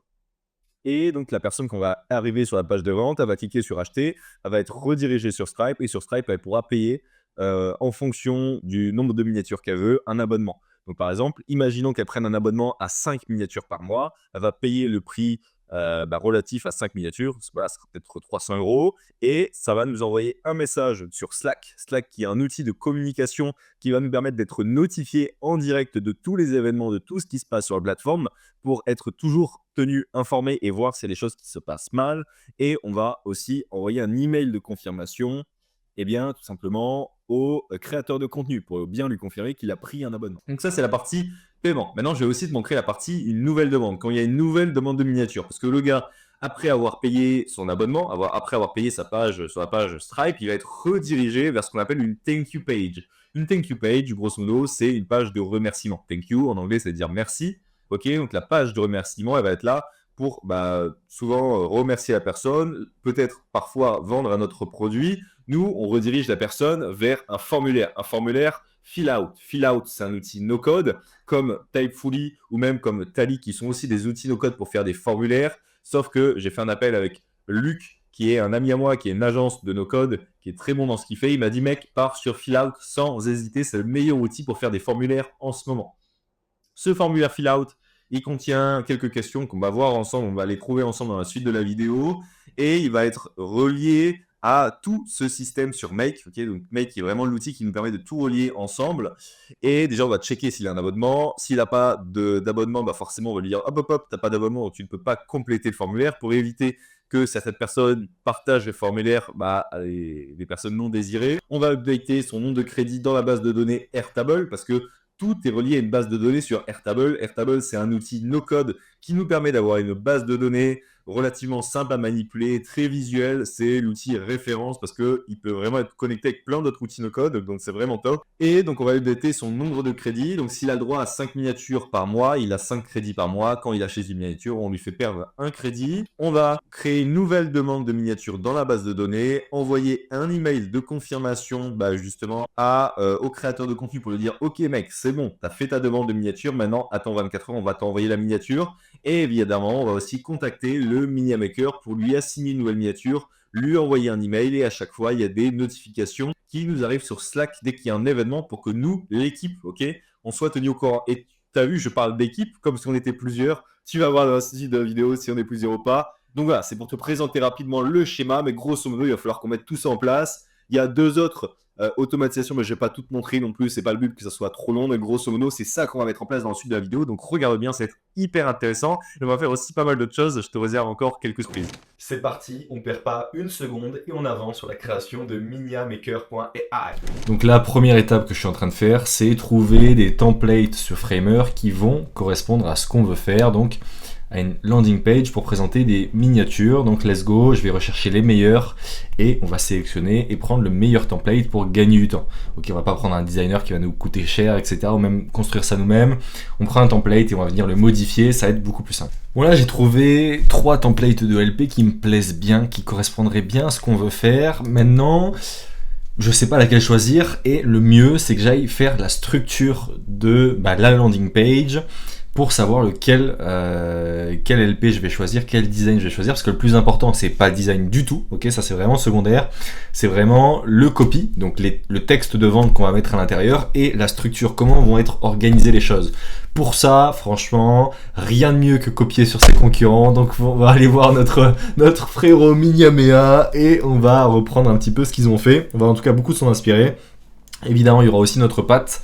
Et donc, la personne qu'on va arriver sur la page de vente, elle va cliquer sur acheter, elle va être redirigée sur Stripe et sur Stripe, elle pourra payer en fonction du nombre de miniatures qu'elle veut, un abonnement. Donc, par exemple, imaginons qu'elle prenne un abonnement à 5 miniatures par mois, elle va payer le prix relatif à 5 miniatures, voilà, ça sera peut-être 300 € et ça va nous envoyer un message sur Slack. Slack qui est un outil de communication qui va nous permettre d'être notifié en direct de tous les événements, de tout ce qui se passe sur la plateforme pour être toujours tenu informé et voir s'il y a des choses qui se passent mal. Et on va aussi envoyer un email de confirmation Eh bien, tout simplement au créateur de contenu pour bien lui confirmer qu'il a pris un abonnement. Donc ça, c'est la partie paiement. Maintenant, je vais aussi te montrer la partie une nouvelle demande. Quand il y a une nouvelle demande de miniature, parce que le gars, après avoir payé son abonnement, après avoir payé sa page sur la page Stripe, il va être redirigé vers ce qu'on appelle une thank you page. Une thank you page, grosso modo, c'est une page de remerciement. Thank you, en anglais, ça veut dire merci. Ok, donc la page de remerciement, elle va être là pour souvent remercier la personne, peut-être parfois vendre un autre produit. Nous, on redirige la personne vers un formulaire fill out. Fill out, c'est un outil no-code comme Typefully ou même comme Tally qui sont aussi des outils no-code pour faire des formulaires. Sauf que j'ai fait un appel avec Luc, qui est un ami à moi, qui est une agence de no-code, qui est très bon dans ce qu'il fait. Il m'a dit, mec, pars sur fill out sans hésiter, c'est le meilleur outil pour faire des formulaires en ce moment. Ce formulaire fill out, il contient quelques questions qu'on va voir ensemble, on va les trouver ensemble dans la suite de la vidéo, et il va être relié à tout ce système sur Make. Okay, donc Make est vraiment l'outil qui nous permet de tout relier ensemble. Et déjà, on va checker s'il a un abonnement. S'il n'a pas d'abonnement, forcément, on va lui dire hop, t'as pas d'abonnement, donc tu ne peux pas compléter le formulaire pour éviter que certaines personnes partagent le formulaire à les personnes non désirées. On va updater son nom de crédit dans la base de données Airtable parce que tout est relié à une base de données sur Airtable. Airtable, c'est un outil no-code qui nous permet d'avoir une base de données relativement simple à manipuler, très visuel. C'est l'outil référence parce qu'il peut vraiment être connecté avec plein d'autres outils no-code, donc c'est vraiment top. Et donc on va updater son nombre de crédits. Donc s'il a le droit à 5 miniatures par mois, il a 5 crédits par mois. Quand il achète une miniature, on lui fait perdre un crédit. On va créer une nouvelle demande de miniature dans la base de données, envoyer un email de confirmation justement au créateur de contenu pour lui dire « Ok mec, c'est bon, t'as fait ta demande de miniature, maintenant attends 24 heures, on va t'envoyer la miniature. » Et évidemment, on va aussi contacter le MiniaMaker pour lui assigner une nouvelle miniature, lui envoyer un email et à chaque fois, il y a des notifications qui nous arrivent sur Slack dès qu'il y a un événement pour que nous, l'équipe, on soit tenu au courant. Et tu as vu, je parle d'équipe comme si on était plusieurs. Tu vas voir dans la suite de la vidéo si on est plusieurs ou pas. Donc voilà, c'est pour te présenter rapidement le schéma, mais grosso modo, il va falloir qu'on mette tout ça en place. Il y a 2 autres automatisations, mais je ne vais pas toutes montrer non plus. C'est pas le but que ça soit trop long, mais grosso modo, c'est ça qu'on va mettre en place dans la suite de la vidéo. Donc regarde bien, c'est hyper intéressant. Et on va faire aussi pas mal d'autres choses. Je te réserve encore quelques surprises. C'est parti, on perd pas une seconde et on avance sur la création de miniamaker.ai. Donc la première étape que je suis en train de faire, c'est trouver des templates sur Framer qui vont correspondre à ce qu'on veut faire. Donc à une landing page pour présenter des miniatures. Donc let's go, je vais rechercher les meilleurs et on va sélectionner et prendre le meilleur template pour gagner du temps. Ok, on va pas prendre un designer qui va nous coûter cher, etc. ou même construire ça nous-mêmes. On prend un template et on va venir le modifier, ça va être beaucoup plus simple. Bon là j'ai trouvé 3 templates de LP qui me plaisent bien, qui correspondraient bien à ce qu'on veut faire. Maintenant, je sais pas laquelle choisir et le mieux c'est que j'aille faire la structure de la landing page pour savoir quel LP je vais choisir, quel design je vais choisir, parce que le plus important c'est pas le design du tout, ok, ça c'est vraiment secondaire, c'est vraiment le copy, donc le texte de vente qu'on va mettre à l'intérieur et la structure, comment vont être organisées les choses. Pour ça, franchement, rien de mieux que copier sur ses concurrents, donc on va aller voir notre frérot Miniamea et on va reprendre un petit peu ce qu'ils ont fait, on va en tout cas beaucoup s'en inspirer. Évidemment, il y aura aussi notre patte,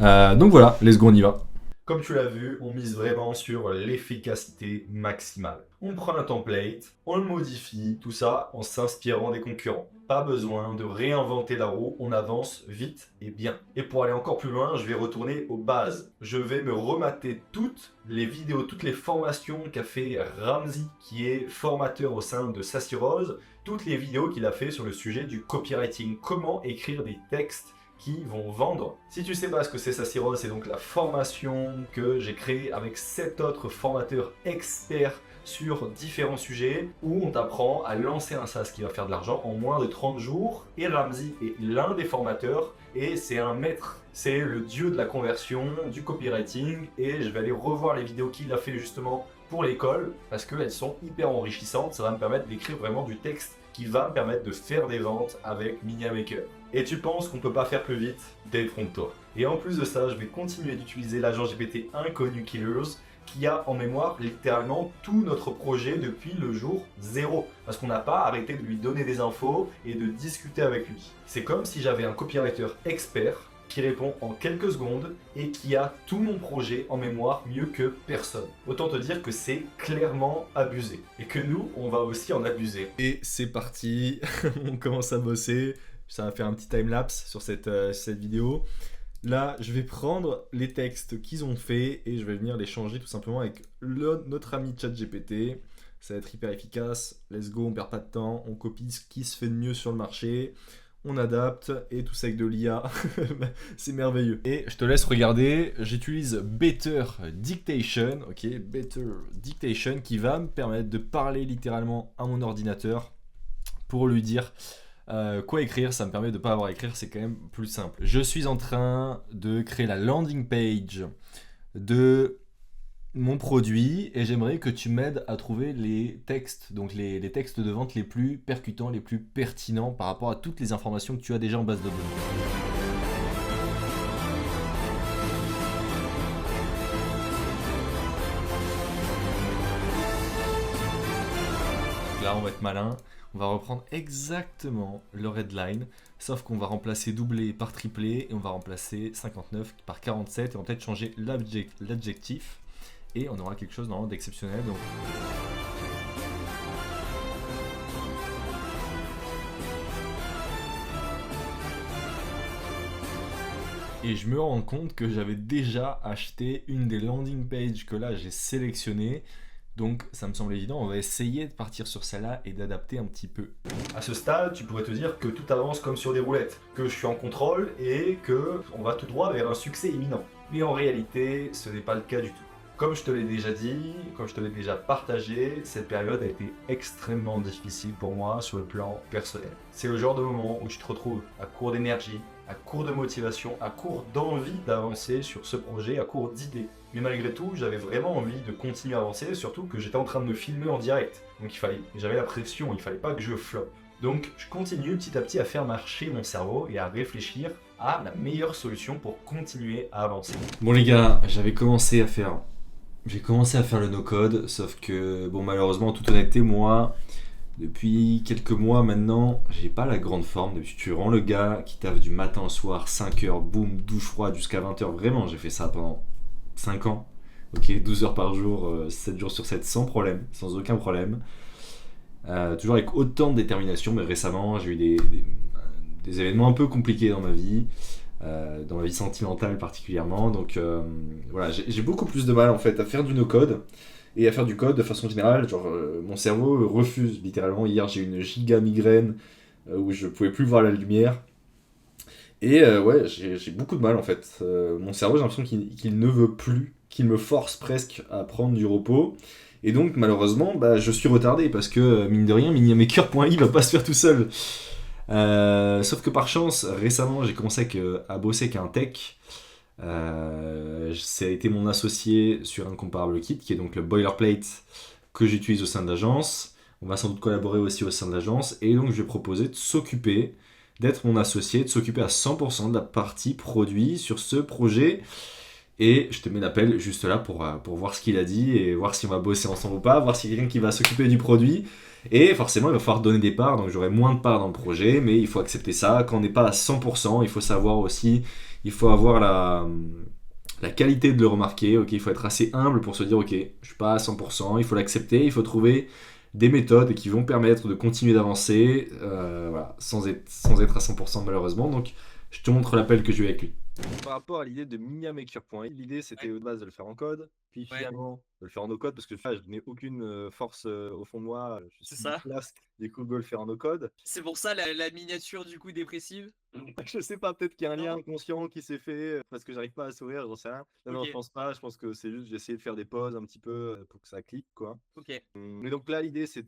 donc voilà, let's go, on y va. Comme tu l'as vu, on mise vraiment sur l'efficacité maximale. On prend un template, on le modifie, tout ça en s'inspirant des concurrents. Pas besoin de réinventer la roue, on avance vite et bien. Et pour aller encore plus loin, je vais retourner aux bases. Je vais me remater toutes les vidéos, toutes les formations qu'a fait Ramzi, qui est formateur au sein de Sassy Rose, toutes les vidéos qu'il a fait sur le sujet du copywriting, comment écrire des textes qui vont vendre. Si tu sais pas ce que c'est Sassy Rose, c'est donc la formation que j'ai créée avec 7 autres formateurs experts sur différents sujets où on t'apprend à lancer un SaaS qui va faire de l'argent en moins de 30 jours. Et Ramzi est l'un des formateurs et c'est un maître. C'est le dieu de la conversion, du copywriting et je vais aller revoir les vidéos qu'il a fait justement pour l'école parce qu'elles sont hyper enrichissantes. Ça va me permettre d'écrire vraiment du texte qui va me permettre de faire des ventes avec MiniaMaker. Et tu penses qu'on peut pas faire plus vite? Détrompe-toi. Et en plus de ça, je vais continuer d'utiliser l'agent GPT Inconnu Killers qui a en mémoire littéralement tout notre projet depuis le jour 0. Parce qu'on n'a pas arrêté de lui donner des infos et de discuter avec lui. C'est comme si j'avais un copywriter expert qui répond en quelques secondes et qui a tout mon projet en mémoire mieux que personne. Autant te dire que c'est clairement abusé. Et que nous, on va aussi en abuser. Et c'est parti, on commence à bosser. Ça va faire un petit time-lapse sur cette vidéo. Là, je vais prendre les textes qu'ils ont fait et je vais venir les changer tout simplement avec notre ami ChatGPT. Ça va être hyper efficace. Let's go, on perd pas de temps. On copie ce qui se fait de mieux sur le marché. On adapte et tout ça avec de l'IA. C'est merveilleux. Et je te laisse regarder. J'utilise Better Dictation. Ok, Better Dictation qui va me permettre de parler littéralement à mon ordinateur pour lui dire quoi écrire. Ça me permet de ne pas avoir à écrire. C'est quand même plus simple. Je suis en train de créer la landing page de mon produit et j'aimerais que tu m'aides à trouver les textes, donc les textes de vente les plus percutants, les plus pertinents par rapport à toutes les informations que tu as déjà en base de données. Là, on va être malin, on va reprendre exactement le headline, sauf qu'on va remplacer doublé par triplé et on va remplacer 59 par 47 et on va peut-être changer l'adjectif. Et on aura quelque chose d'exceptionnel. Donc... Et je me rends compte que j'avais déjà acheté une des landing pages que là j'ai sélectionnées. Donc ça me semble évident, on va essayer de partir sur celle-là et d'adapter un petit peu. À ce stade, tu pourrais te dire que tout avance comme sur des roulettes, que je suis en contrôle et que on va tout droit vers un succès imminent. Mais en réalité, ce n'est pas le cas du tout. Comme je te l'ai déjà dit, comme je te l'ai déjà partagé, cette période a été extrêmement difficile pour moi sur le plan personnel. C'est le genre de moment où tu te retrouves à court d'énergie, à court de motivation, à court d'envie d'avancer sur ce projet, à court d'idées. Mais malgré tout, j'avais vraiment envie de continuer à avancer, surtout que j'étais en train de me filmer en direct. Donc j'avais la pression, il fallait pas que je floppe. Donc je continue petit à petit à faire marcher mon cerveau et à réfléchir à la meilleure solution pour continuer à avancer. Bon les gars, j'ai commencé à faire le no-code, sauf que, bon, malheureusement, en toute honnêteté, moi, depuis quelques mois maintenant, j'ai pas la grande forme. Depuis, tu rends le gars qui taffe du matin au soir, 5h, boum, douche froide jusqu'à 20h. Vraiment, j'ai fait ça pendant 5 ans. Ok, 12 heures par jour, 7 jours sur 7, sans problème, sans aucun problème. Toujours avec autant de détermination, mais récemment, j'ai eu des événements un peu compliqués dans ma vie. Dans ma vie sentimentale particulièrement, donc voilà, j'ai beaucoup plus de mal en fait à faire du no-code et à faire du code de façon générale, genre mon cerveau refuse littéralement. Hier j'ai eu une giga migraine où je pouvais plus voir la lumière et ouais, j'ai beaucoup de mal en fait. Mon cerveau, j'ai l'impression qu'il ne veut plus, qu'il me force presque à prendre du repos. Et donc malheureusement, bah, je suis retardé parce que mine de rien, miniamaker.i va pas se faire tout seul. Sauf que par chance, récemment, j'ai commencé à bosser avec un tech. Ça a été mon associé sur un comparable kit, qui est donc le boilerplate que j'utilise au sein de l'agence. On va sans doute collaborer aussi au sein de l'agence. Et donc, je vais proposer d'être mon associé, de s'occuper à 100% de la partie produit sur ce projet. Et je te mets l'appel juste là pour voir ce qu'il a dit et voir si on va bosser ensemble ou pas, voir s'il y a quelqu'un qui va s'occuper du produit. Et forcément, il va falloir donner des parts, donc j'aurai moins de parts dans le projet, mais il faut accepter ça. Quand on n'est pas à 100%, il faut savoir aussi, il faut avoir la qualité de le remarquer. Ok, il faut être assez humble pour se dire, ok, je suis pas à 100%, il faut l'accepter, il faut trouver des méthodes qui vont permettre de continuer d'avancer, voilà, sans être à 100% malheureusement. Donc, je te montre l'appel que j'ai eu avec lui. Par rapport à l'idée de miniamaker.i, l'idée c'était de base de le faire en code, puis finalement de le faire en no-code, parce que je n'ai aucune force au fond de moi, je suis classe, du coup de le faire en no-code. C'est pour ça la miniature du coup dépressive. Je sais pas, peut-être qu'il y a un lien inconscient qui s'est fait, parce que j'arrive pas à sourire, j'en sais rien. Non, je pense pas, je pense que c'est juste j'ai essayé de faire des pauses un petit peu pour que ça clique, quoi. Ok. Mais donc là, l'idée c'est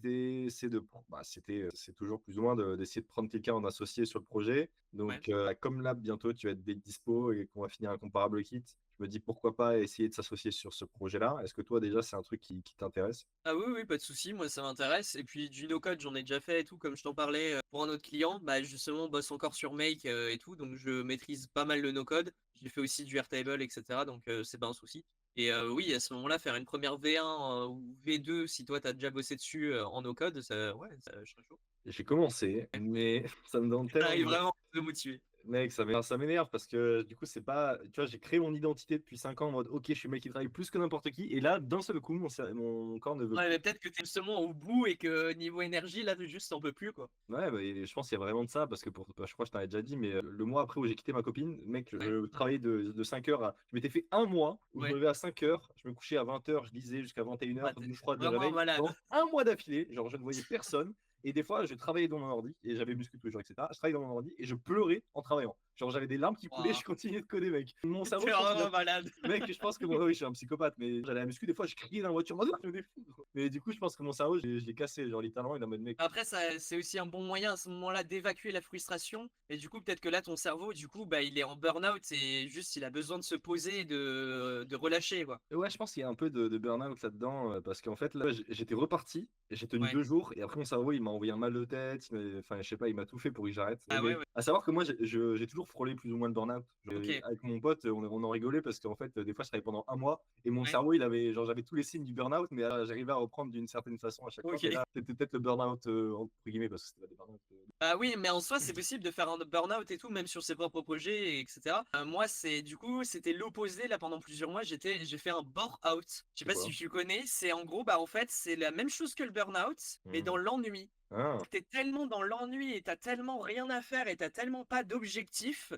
toujours plus ou moins d'essayer de prendre quelqu'un en associé sur le projet. Donc comme là bientôt tu vas être dispo et qu'on va finir un comparable kit, je me dis pourquoi pas essayer de s'associer sur ce projet-là. Est-ce que toi déjà c'est un truc qui t'intéresse? Ah oui, pas de souci, moi ça m'intéresse. Et puis du no-code, j'en ai déjà fait et tout, comme je t'en parlais pour un autre client. Bah justement, on bosse encore sur Make et tout, donc je maîtrise pas mal le no-code. J'ai fait aussi du Airtable, etc. Donc c'est pas un souci. Et oui, à ce moment-là, faire une première V1 ou V2, si toi t'as déjà bossé dessus en no-code, ça, je serais chaud. J'ai commencé, mais ça me donne tellement. T'arrives vraiment de me motiver. Mec, ça m'énerve parce que du coup, c'est pas. Tu vois, j'ai créé mon identité depuis 5 ans en mode ok, je suis le mec qui travaille plus que n'importe qui. Et là, d'un seul coup, mon corps ne veut Ouais, plus. mais peut-être que t'es justement au bout et que niveau énergie, là, juste t'en peux plus, quoi. Ouais, bah, et je pense qu'il y a vraiment de ça parce que je crois que je t'en avais déjà dit, mais le mois après où j'ai quitté ma copine, mec, Ouais. je travaillais de 5 heures à. Je m'étais fait un mois où je Ouais. me levais à 5 heures, je me couchais à 20 heures, je lisais jusqu'à 21 Ah, heures, t'es douche froide, le vraiment un réveil. malade. Pendant un mois d'affilée, genre, je ne voyais personne. Et des fois, je travaillais dans mon ordi et j'avais muscu tous les jours, etc. Je travaillais dans mon ordi et je pleurais en travaillant. Genre, j'avais des larmes qui coulaient, Ouah. je continuais de coder, mec. Mon cerveau, T'es je pense qu'il vraiment a. malade. Mec, je pense que moi, oui, je suis un psychopathe, mais j'allais à la muscu, des fois, je criais dans la voiture, moi, je me défous. Mais du coup, je pense que mon cerveau, je l'ai cassé, genre, littéralement, il est en mode mec. Après, c'est aussi un bon moyen à ce moment-là d'évacuer la frustration. Et du coup, peut-être que là, ton cerveau, du coup, bah, il est en burn-out et juste, il a besoin de se poser et de relâcher, quoi. Ouais, je pense qu'il y a un peu de burn-out là-dedans, parce qu'en fait, là, j'étais reparti, et j'ai tenu Ouais. 2 jours, et après, mon cerveau, il m'a envoyé un mal de tête, enfin, je sais pas, il m'a tout fait pour que j'arrête. Ah Mais ouais, ouais. à savoir que moi, j'ai toujours frôlé plus ou moins le burn-out. Ok. Avec mon pote, on en rigolait, parce qu'en fait, des fois, je travaillais pendant un mois, et mon Ouais. cerveau, genre, j'avais tous les signes du burn-out, mais j'arrivais à reprendre d'une certaine façon à chaque fois. Ok. Et là, c'était peut-être le burn-out, entre guillemets, parce que c'était pas des burn-out. Ah oui, mais en soi, c'est possible de faire un burn-out et tout, même sur ses propres projets, etc. Moi, c'était l'opposé. Là, pendant plusieurs mois, j'ai fait un bore-out. Je sais pas si tu connais. C'est en gros, bah, en fait, c'est la même chose que le burn-out, mais dans l'ennui. Ah. T'es tellement dans l'ennui et t'as tellement rien à faire et t'as tellement pas d'objectif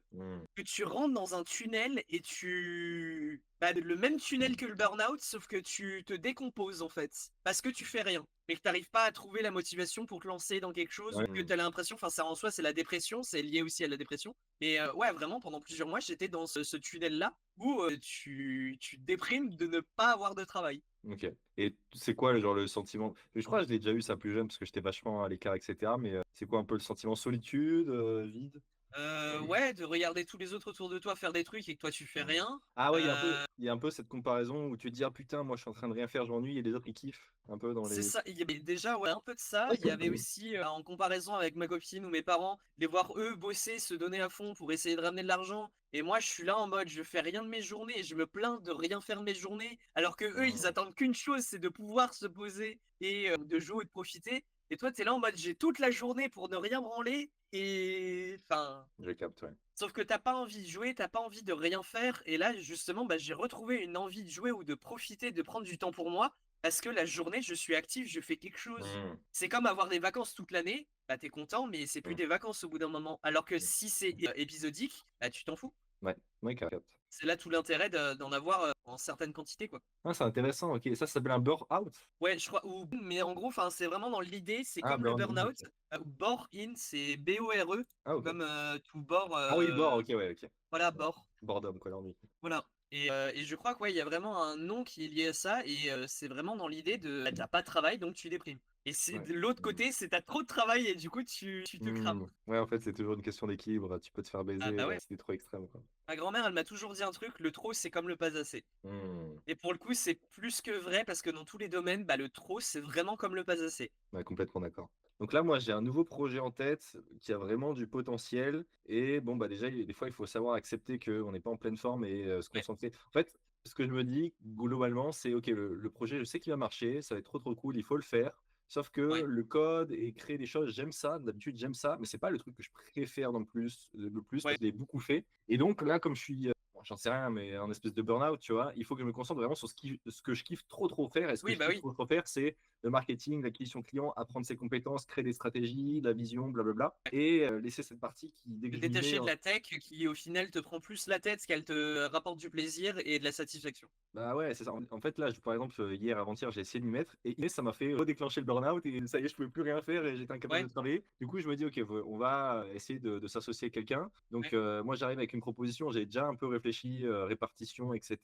que tu rentres dans un tunnel et bah, le même tunnel que le burn-out, sauf que tu te décomposes en fait. Parce que tu fais rien. Et que t'arrives pas à trouver la motivation pour te lancer dans quelque chose, Ouais. ou que t'as l'impression, enfin ça en soi c'est la dépression, c'est lié aussi à la dépression. Mais ouais, vraiment, pendant plusieurs mois, j'étais dans ce tunnel-là où tu déprimes de ne pas avoir de travail. Ok. Et c'est quoi genre le sentiment? Je crois que je l'ai déjà eu ça plus jeune parce que j'étais vachement à l'écart, etc. Mais c'est quoi un peu le sentiment solitude, vide? Ouais, de regarder tous les autres autour de toi faire des trucs et que toi tu fais rien. Ah ouais, il y a un peu cette comparaison où tu te dis ah putain, moi je suis en train de rien faire, je m'ennuie et les autres ils kiffent un peu dans C'est les. ça, il y avait déjà ouais, un peu de ça. Il y avait aussi, en comparaison avec ma copine ou mes parents, les voir eux bosser, se donner à fond pour essayer de ramener de l'argent. Et moi, je suis là en mode, je fais rien de mes journées et je me plains de rien faire de mes journées. Alors que eux, ils attendent qu'une chose, c'est de pouvoir se poser et de jouer et de profiter. Et toi, t'es là en mode, j'ai toute la journée pour ne rien branler. Et enfin. Je capte, ouais. Sauf que t'as pas envie de jouer, t'as pas envie de rien faire. Et là, justement, bah, j'ai retrouvé une envie de jouer ou de profiter, de prendre du temps pour moi. Parce que la journée, je suis actif, je fais quelque chose. C'est comme avoir des vacances toute l'année. Bah, t'es content, mais c'est plus des vacances au bout d'un moment. Alors que si c'est épisodique, bah, tu t'en fous. Ouais, capte. C'est là tout l'intérêt d'en avoir en certaines quantités, quoi. Ah, c'est intéressant, ok. Ça s'appelle un burn-out? Ouais, je crois. Mais en gros, c'est vraiment dans l'idée, c'est Ah, comme le burn-in, burn-out. ok. Bore-in, c'est B-O-R-E. Ah, ok. Comme to bore. Ah oui, bore, ok, ouais, ok. Voilà, bore. Boredom, quoi, l'ennui. Voilà. Et je crois qu'il y a vraiment un nom qui est lié à ça, et c'est vraiment dans l'idée de bah, t'as pas de travail donc tu déprimes. Et c'est de l'autre côté, c'est t'as trop de travail et du coup tu te crames. Ouais, en fait, c'est toujours une question d'équilibre. Tu peux te faire baiser Ah bah ouais. si t'es trop extrême, quoi. Ma grand-mère, elle m'a toujours dit un truc, le trop c'est comme le pas assez. Et pour le coup, c'est plus que vrai parce que dans tous les domaines, bah, le trop c'est vraiment comme le pas assez. Ouais, complètement d'accord. Donc là, moi, j'ai un nouveau projet en tête qui a vraiment du potentiel. Et bon, bah déjà, des fois, il faut savoir accepter qu'on n'est pas en pleine forme et se concentrer. En fait, ce que je me dis globalement, c'est OK, le projet, je sais qu'il va marcher, ça va être trop trop cool, il faut le faire. Sauf que le code et créer des choses, j'aime ça. D'habitude, j'aime ça, mais c'est pas le truc que je préfère le plus, parce que je l'ai beaucoup fait. Et donc là, comme je suis, j'en sais rien, mais un espèce de burn-out, tu vois, il faut que je me concentre vraiment sur ce que je kiffe trop faire. Et ce que je kiffe trop faire, c'est le marketing, l'acquisition client, apprendre ses compétences, créer des stratégies, la vision, blablabla. Et laisser cette partie qui, dès que je m'y Détacher mets, de la tech qui au final te prend plus la tête qu'elle te rapporte du plaisir et de la satisfaction. Bah ouais, c'est ça. En fait, là, par exemple, hier, avant-hier, j'ai essayé de m'y mettre et ça m'a fait redéclencher le burn-out et ça y est, je pouvais plus rien faire et j'étais incapable de travailler. Du coup, je me dis, OK, on va essayer de s'associer à quelqu'un. Donc, moi, j'arrive avec une proposition. J'ai déjà un peu réfléchi, répartition, etc.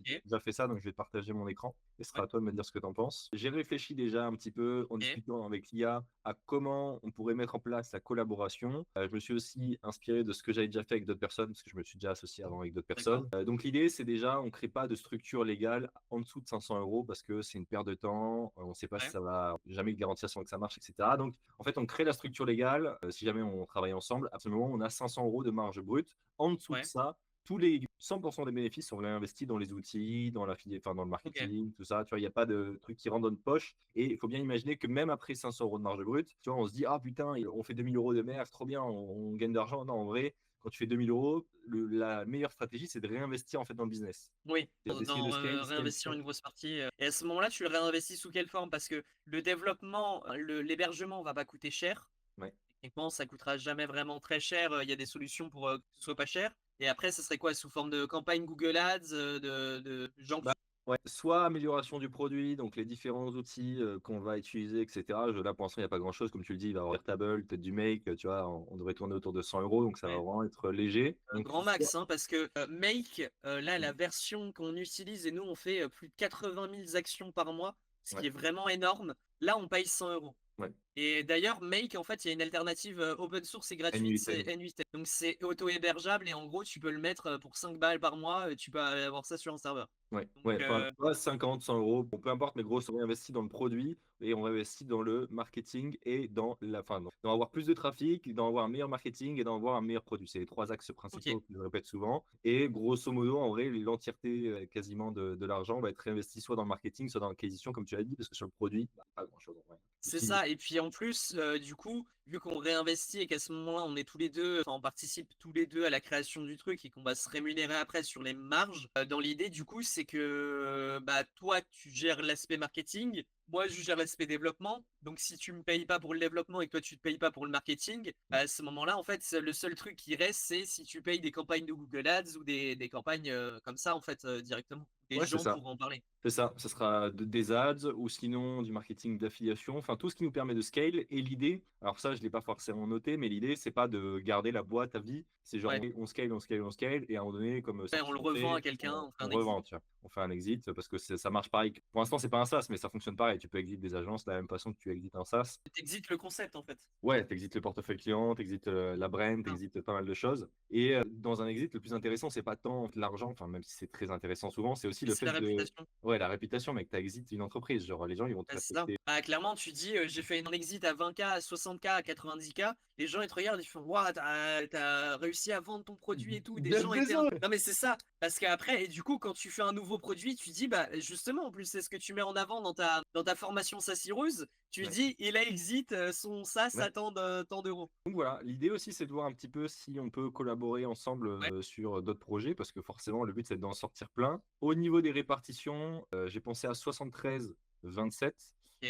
J'ai déjà fait ça, donc je vais te partager mon écran et ce sera à toi de me dire ce que tu en penses. J'ai réfléchi déjà un petit peu en discutant avec l'IA à comment on pourrait mettre en place la collaboration. Je me suis aussi inspiré de ce que j'avais déjà fait avec d'autres personnes parce que je me suis déjà associé avant avec d'autres personnes. Donc, l'idée, c'est déjà, on ne crée pas de structure légale en dessous de 500 € parce que c'est une perte de temps. On ne sait pas si ça va jamais garantir que ça marche, etc. Donc, en fait, on crée la structure légale. Si jamais on travaille ensemble, à ce moment, on a 500 € de marge brute. En dessous de ça, tous les 100% des bénéfices sont réinvestis dans les outils, dans le marketing, tout ça. Tu vois, il n'y a pas de truc qui rentre dans notre poche. Et il faut bien imaginer que même après 500 € de marge brute, tu vois, on se dit, ah putain, on fait 2000 € de mer, c'est trop bien, on gagne d'argent. Non, en vrai, quand tu fais 2000 euros, la meilleure stratégie, c'est de réinvestir en fait dans le business. Oui, D'essayer de scale. réinvestir une grosse partie. Et à ce moment-là, tu le réinvestis sous quelle forme? Parce que le développement, l'hébergement va pas coûter cher. Ouais. Techniquement, ça coûtera jamais vraiment très cher. Il y a des solutions pour que ce soit pas cher. Et après, ça serait quoi? Sous forme de campagne Google Ads, de gens qui... Ouais, soit amélioration du produit, donc les différents outils qu'on va utiliser, etc. Là, pour l'instant, il n'y a pas grand-chose. Comme tu le dis, il va y avoir Airtable, peut-être du Make, tu vois, on devrait tourner autour de 100 euros, donc ça va vraiment être léger. Donc, grand max, hein, parce que Make, là, la version qu'on utilise, et nous, on fait plus de 80 000 actions par mois, ce qui est vraiment énorme. Là, on paye 100 euros. Ouais. Et d'ailleurs, Make, en fait, il y a une alternative open source et gratuite, NUIT. c'est NUIT. Donc c'est auto-hébergeable et en gros, tu peux le mettre pour 5 balles par mois, tu peux avoir ça sur un serveur. Ouais, Donc, ouais, 50, 100 euros, bon, peu importe, mais gros, on investit dans le produit et on investit dans le marketing et dans dans avoir plus de trafic, dans avoir un meilleur marketing et dans avoir un meilleur produit. C'est les 3 axes principaux que je répète souvent. Et grosso modo, en vrai, l'entièreté quasiment de l'argent va être réinvesti soit dans le marketing, soit dans l'acquisition, comme tu as dit, parce que sur le produit, pas grand-chose en vrai. C'est ça, et puis en plus, du coup, vu qu'on réinvestit et qu'à ce moment-là, on est tous les deux, on participe tous les deux à la création du truc et qu'on va se rémunérer après sur les marges, dans l'idée, du coup, c'est que toi, tu gères l'aspect marketing, moi, je gère l'aspect développement. Donc, si tu me payes pas pour le développement et que toi, tu te payes pas pour le marketing, à ce moment-là, en fait, le seul truc qui reste, c'est si tu payes des campagnes de Google Ads ou des campagnes comme ça, en fait, directement. Des gens pour en parler. C'est ça, ça sera des ads ou sinon du marketing d'affiliation, enfin tout ce qui nous permet de scale. Et l'idée, alors ça je ne l'ai pas forcément noté, mais l'idée c'est pas de garder la boîte à vie, c'est genre on scale, et à un moment donné, comme ça, on le revend à quelqu'un, on revend, tu vois. On fait un exit parce que ça marche pareil. Pour l'instant c'est pas un SaaS, mais ça fonctionne pareil. Tu peux exit des agences de la même façon que tu exites un SaaS. Tu exites le concept en fait. Ouais, tu exites le portefeuille client, tu exites la brand, tu exites pas mal de choses. Et dans un exit, le plus intéressant, c'est pas tant l'argent, enfin même si c'est très intéressant souvent, c'est aussi le fait la réputation. Ouais, la réputation, mec, tu exit une entreprise. Genre, les gens, ils vont te respecter. Clairement, tu dis, j'ai fait un exit à 20K, à 60K, à 90K. Les gens, ils te regardent, ils font, waouh, t'as réussi à vendre ton produit et tout. Des gens étaient. Non, mais c'est ça. Parce qu'après, et du coup, quand tu fais un nouveau produit, tu dis, justement, en plus, c'est ce que tu mets en avant dans ta formation SaaSireuse. Tu dis, il a exit son SaaS à tant d'euros. Donc voilà, l'idée aussi, c'est de voir un petit peu si on peut collaborer ensemble sur d'autres projets, parce que forcément, le but, c'est d'en sortir plein. Au niveau des répartitions, j'ai pensé à 73-27.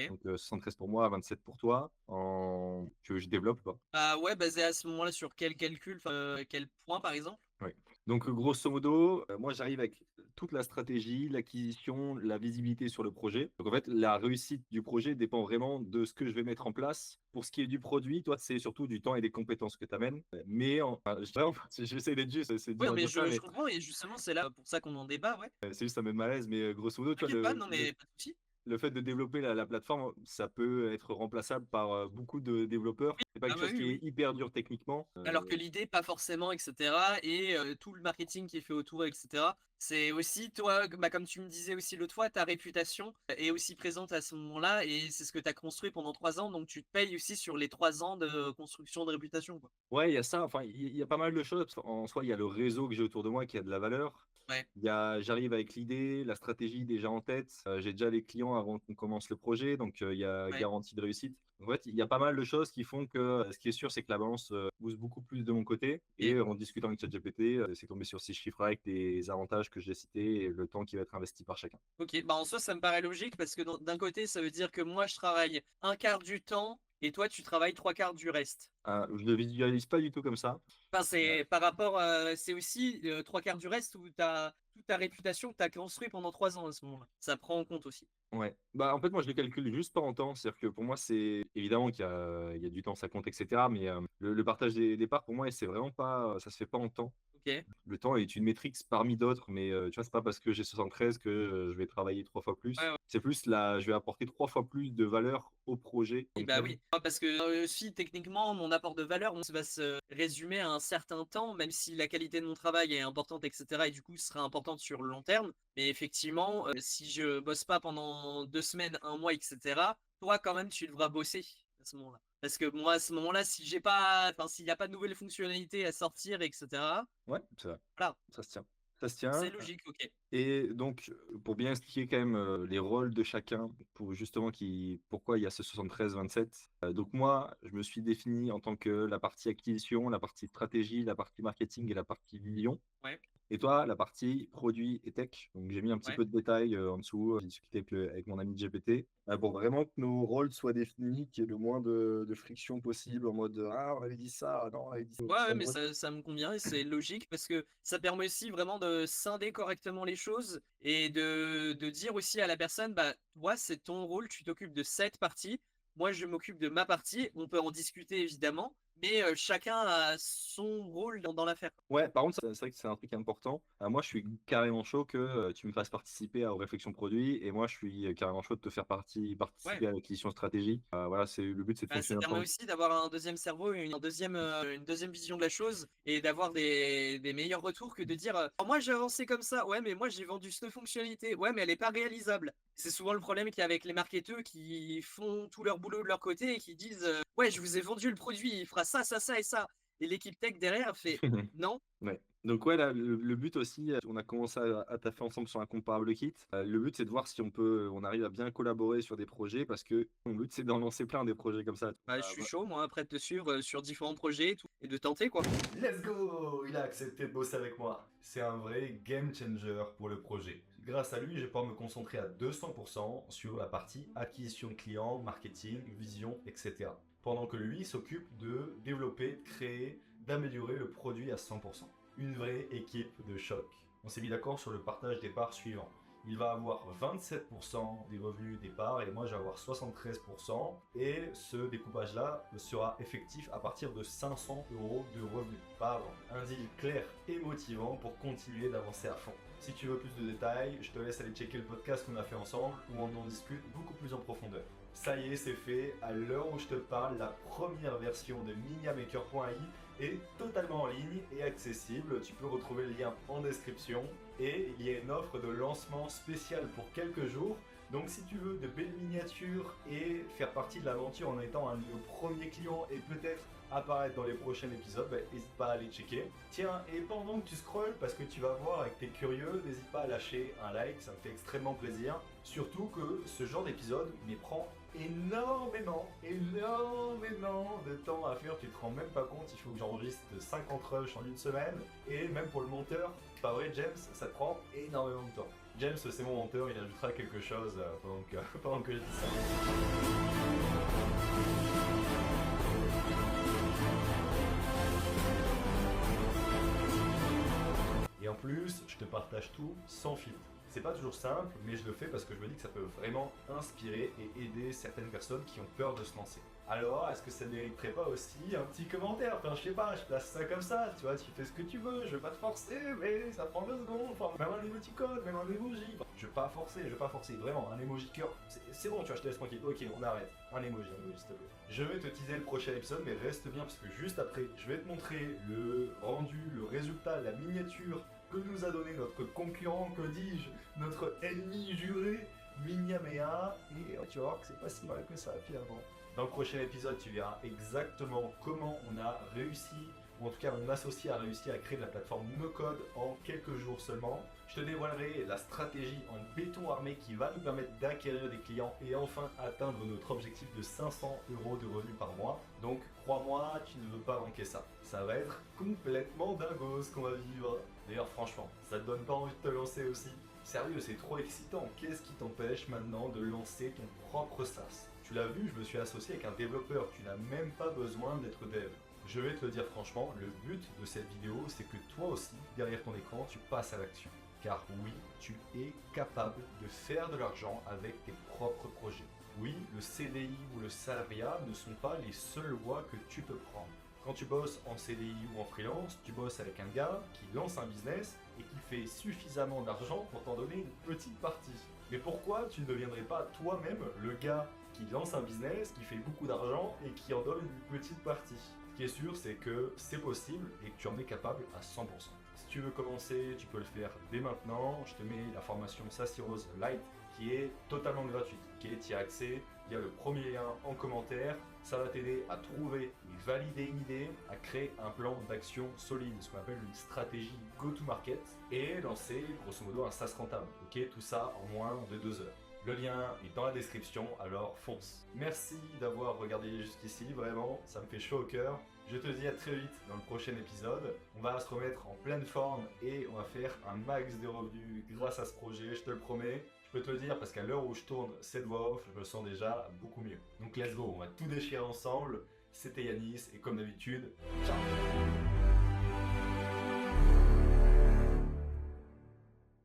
Donc 73 pour moi, 27 pour toi, que je développe pas. Ouais, basé à ce moment-là sur quel calcul, quel point par exemple? Oui. Donc grosso modo, moi j'arrive avec toute la stratégie, l'acquisition, la visibilité sur le projet. Donc en fait, la réussite du projet dépend vraiment de ce que je vais mettre en place. Pour ce qui est du produit, toi, c'est surtout du temps et des compétences que tu amènes. Mais j'essaie d'être juste. Oui, mais je comprends, et justement, c'est là pour ça qu'on en débat, ouais. C'est juste, ça me met mal à l'aise, mais grosso modo, tu vois, non, mais pas de souci. Le fait de développer la plateforme, ça peut être remplaçable par beaucoup de développeurs. C'est pas quelque chose qui est hyper dur techniquement. Alors que l'idée, pas forcément, etc. Et tout le marketing qui est fait autour, etc. C'est aussi, toi, comme tu me disais aussi l'autre fois, ta réputation est aussi présente à ce moment-là. Et c'est ce que tu as construit pendant 3 ans. Donc tu te payes aussi sur les 3 ans de construction de réputation, quoi. Ouais, il y a ça. Enfin, il y a pas mal de choses. En soi, il y a le réseau que j'ai autour de moi qui a de la valeur. Ouais. J'arrive avec l'idée, la stratégie déjà en tête. J'ai déjà les clients avant qu'on commence le projet, donc il y a garantie de réussite. En fait, il y a pas mal de choses qui font que ce qui est sûr, c'est que la balance pousse beaucoup plus de mon côté. Et en discutant avec ChatGPT, c'est tombé sur 6 chiffres avec les avantages que j'ai cités et le temps qui va être investi par chacun. Ok, en soi, ça me paraît logique parce que d'un côté, ça veut dire que moi, je travaille un quart du temps et toi, tu travailles 3/4 du reste. Je ne le visualise pas du tout comme ça. Enfin, c'est par rapport, c'est aussi 3/4 du reste où tu as toute ta réputation que tu as construit pendant 3 ans à ce moment-là. Ça prend en compte aussi. Ouais. En fait, moi, je le calcule juste pas en temps. C'est-à-dire que pour moi, c'est évidemment qu'il y a du temps, ça compte, etc. Mais le partage des parts, pour moi, c'est vraiment pas, ça se fait pas en temps. Ok. Le temps est une métrique parmi d'autres, mais tu vois, c'est pas parce que j'ai 73 que je vais travailler 3 fois plus. Ouais. C'est plus là, je vais apporter 3 fois plus de valeur au projet. Et oui, parce que si techniquement mon apport de valeur va se résumer à un certain temps, même si la qualité de mon travail est importante, etc. Et du coup, sera importante sur le long terme. Mais effectivement, si je bosse pas pendant 2 semaines, 1 mois, etc., toi quand même tu devras bosser à ce moment-là. Parce que moi à ce moment-là, s'il n'y a pas de nouvelles fonctionnalités à sortir, etc. Ouais, c'est vrai. Voilà. Ça se tient. Ça se tient. C'est logique, ok. Et donc, pour bien expliquer quand même les rôles de chacun, pour justement pourquoi il y a ce 73-27. Donc moi, je me suis défini en tant que la partie acquisition, la partie stratégie, la partie marketing et la partie vision. Ouais. Et toi, la partie produit et tech. Donc j'ai mis un petit Ouais. peu de détails en dessous. J'ai discuté avec mon ami GPT pour vraiment que nos rôles soient définis, qu'il y ait le moins de friction possible en mode ah, on avait dit ça, ah non, on avait dit ça. Ouais, mais ça me convient, c'est logique parce que ça permet aussi vraiment de scinder correctement les choses et de dire aussi à la personne, bah, toi, c'est ton rôle, tu t'occupes de cette partie, moi, je m'occupe de ma partie, on peut en discuter évidemment, mais chacun a son rôle dans l'affaire. Ouais, par contre, c'est vrai que c'est un truc important. Moi, je suis carrément chaud que tu me fasses participer aux réflexions produits et moi, je suis carrément chaud de te faire participer Ouais. à l'acquisition stratégie. Voilà, le but, c'est de Bah, ça fonctionner permet ensemble. aussi d'avoir un deuxième cerveau, une deuxième vision de la chose et d'avoir des meilleurs retours que de dire oh, moi j'ai avancé comme ça, ouais, mais moi j'ai vendu cette fonctionnalité, ouais, mais elle n'est pas réalisable. C'est souvent le problème qu'il y a avec les marketeurs qui font tout leur boulot de leur côté et qui disent ouais, je vous ai vendu le produit, il fera ça, ça, ça et ça. Et l'équipe tech derrière fait non. Ouais. Donc ouais, là, le but aussi, on a commencé à taffer ensemble sur un comparable kit. Le but, c'est de voir si on arrive à bien collaborer sur des projets parce que mon but, c'est d'en lancer plein des projets comme ça. Bah, je suis chaud, moi, prêt de te suivre sur différents projets et tout, et de tenter quoi. Let's go! Il a accepté de bosser avec moi. C'est un vrai game changer pour le projet. Grâce à lui, je vais pouvoir me concentrer à 200% sur la partie acquisition de clients, marketing, vision, etc. Pendant que lui s'occupe de développer, de créer, d'améliorer le produit à 100%. Une vraie équipe de choc. On s'est mis d'accord sur le partage des parts suivant. Il va avoir 27% des revenus des parts et moi je vais avoir 73%. Et ce découpage-là sera effectif à partir de 500 € de revenus par an. Un deal clair et motivant pour continuer d'avancer à fond. Si tu veux plus de détails, je te laisse aller checker le podcast qu'on a fait ensemble où on en discute beaucoup plus en profondeur. Ça y est, c'est fait. À l'heure où je te parle, la première version de miniamaker.ai est totalement en ligne et accessible. Tu peux retrouver le lien en description. Et il y a une offre de lancement spéciale pour quelques jours. Donc si tu veux de belles miniatures et faire partie de l'aventure en étant le premier client et peut-être apparaître dans les prochains épisodes, n'hésite pas à aller checker. Tiens, et pendant que tu scrolles, parce que tu vas voir et que tu es curieux, n'hésite pas à lâcher un like, ça me fait extrêmement plaisir. Surtout que ce genre d'épisode me prend énormément de temps à faire, tu te rends même pas compte, il faut que j'enregistre 50 rushs en une semaine, et même pour le monteur, pas vrai James, ça te prend énormément de temps. James, c'est mon monteur, il ajoutera quelque chose pendant que je dis ça. Et en plus, je te partage tout sans filtre. C'est pas toujours simple, mais je le fais parce que je me dis que ça peut vraiment inspirer et aider certaines personnes qui ont peur de se lancer. Alors, est-ce que ça ne mériterait pas aussi un petit commentaire? Enfin, je sais pas, je place ça comme ça, tu vois, tu fais ce que tu veux, je vais pas te forcer, mais ça prend 2 secondes, enfin, même un émoticône, même un emoji. Je vais pas forcer, vraiment, un emoji cœur, c'est bon, tu vois, je te laisse tranquille, ok, on arrête. Un emoji, s'il te plaît. Je vais te teaser le prochain épisode, mais reste bien parce que juste après, je vais te montrer le rendu, le résultat, la miniature que nous a donné notre concurrent, que dis-je, notre ennemi juré, Miniamea, et tu vas voir que c'est pas si mal que ça finalement. Dans le prochain épisode, tu verras exactement comment on a réussi, ou en tout cas mon associé a réussi à créer de la plateforme NoCode en quelques jours seulement. Je te dévoilerai la stratégie en béton armé qui va nous permettre d'acquérir des clients et enfin atteindre notre objectif de 500 € de revenus par mois. Donc crois-moi, tu ne veux pas manquer ça. Ça va être complètement dingo ce qu'on va vivre. D'ailleurs franchement, ça te donne pas envie de te lancer aussi? Sérieux, c'est trop excitant. Qu'est-ce qui t'empêche maintenant de lancer ton propre SaaS? Tu l'as vu, je me suis associé avec un développeur, tu n'as même pas besoin d'être dev. Je vais te le dire franchement, le but de cette vidéo, c'est que toi aussi, derrière ton écran, tu passes à l'action. Car oui, tu es capable de faire de l'argent avec tes propres projets. Oui, le CDI ou le salariat ne sont pas les seules voies que tu peux prendre. Quand tu bosses en CDI ou en freelance, tu bosses avec un gars qui lance un business et qui fait suffisamment d'argent pour t'en donner une petite partie. Mais pourquoi tu ne deviendrais pas toi-même le gars qui lance un business, qui fait beaucoup d'argent et qui en donne une petite partie? Ce qui est sûr, c'est que c'est possible et que tu en es capable à 100%. Si tu veux commencer, tu peux le faire dès maintenant. Je te mets la formation SaaS Heroes Lite qui est totalement gratuite, qui est y a accès via le premier lien en commentaire. Ça va t'aider à trouver et valider une idée, à créer un plan d'action solide, ce qu'on appelle une stratégie go-to-market, et lancer grosso modo un SaaS rentable. Ok, tout ça en moins de 2 heures. Le lien est dans la description, alors fonce. Merci d'avoir regardé jusqu'ici, vraiment, ça me fait chaud au cœur. Je te dis à très vite dans le prochain épisode. On va se remettre en pleine forme et on va faire un max de revenus grâce à ce projet, je te le promets. Je peux te le dire parce qu'à l'heure où je tourne cette voix off, je me sens déjà beaucoup mieux. Donc let's go, on va tout déchirer ensemble. C'était Yanis et comme d'habitude, ciao!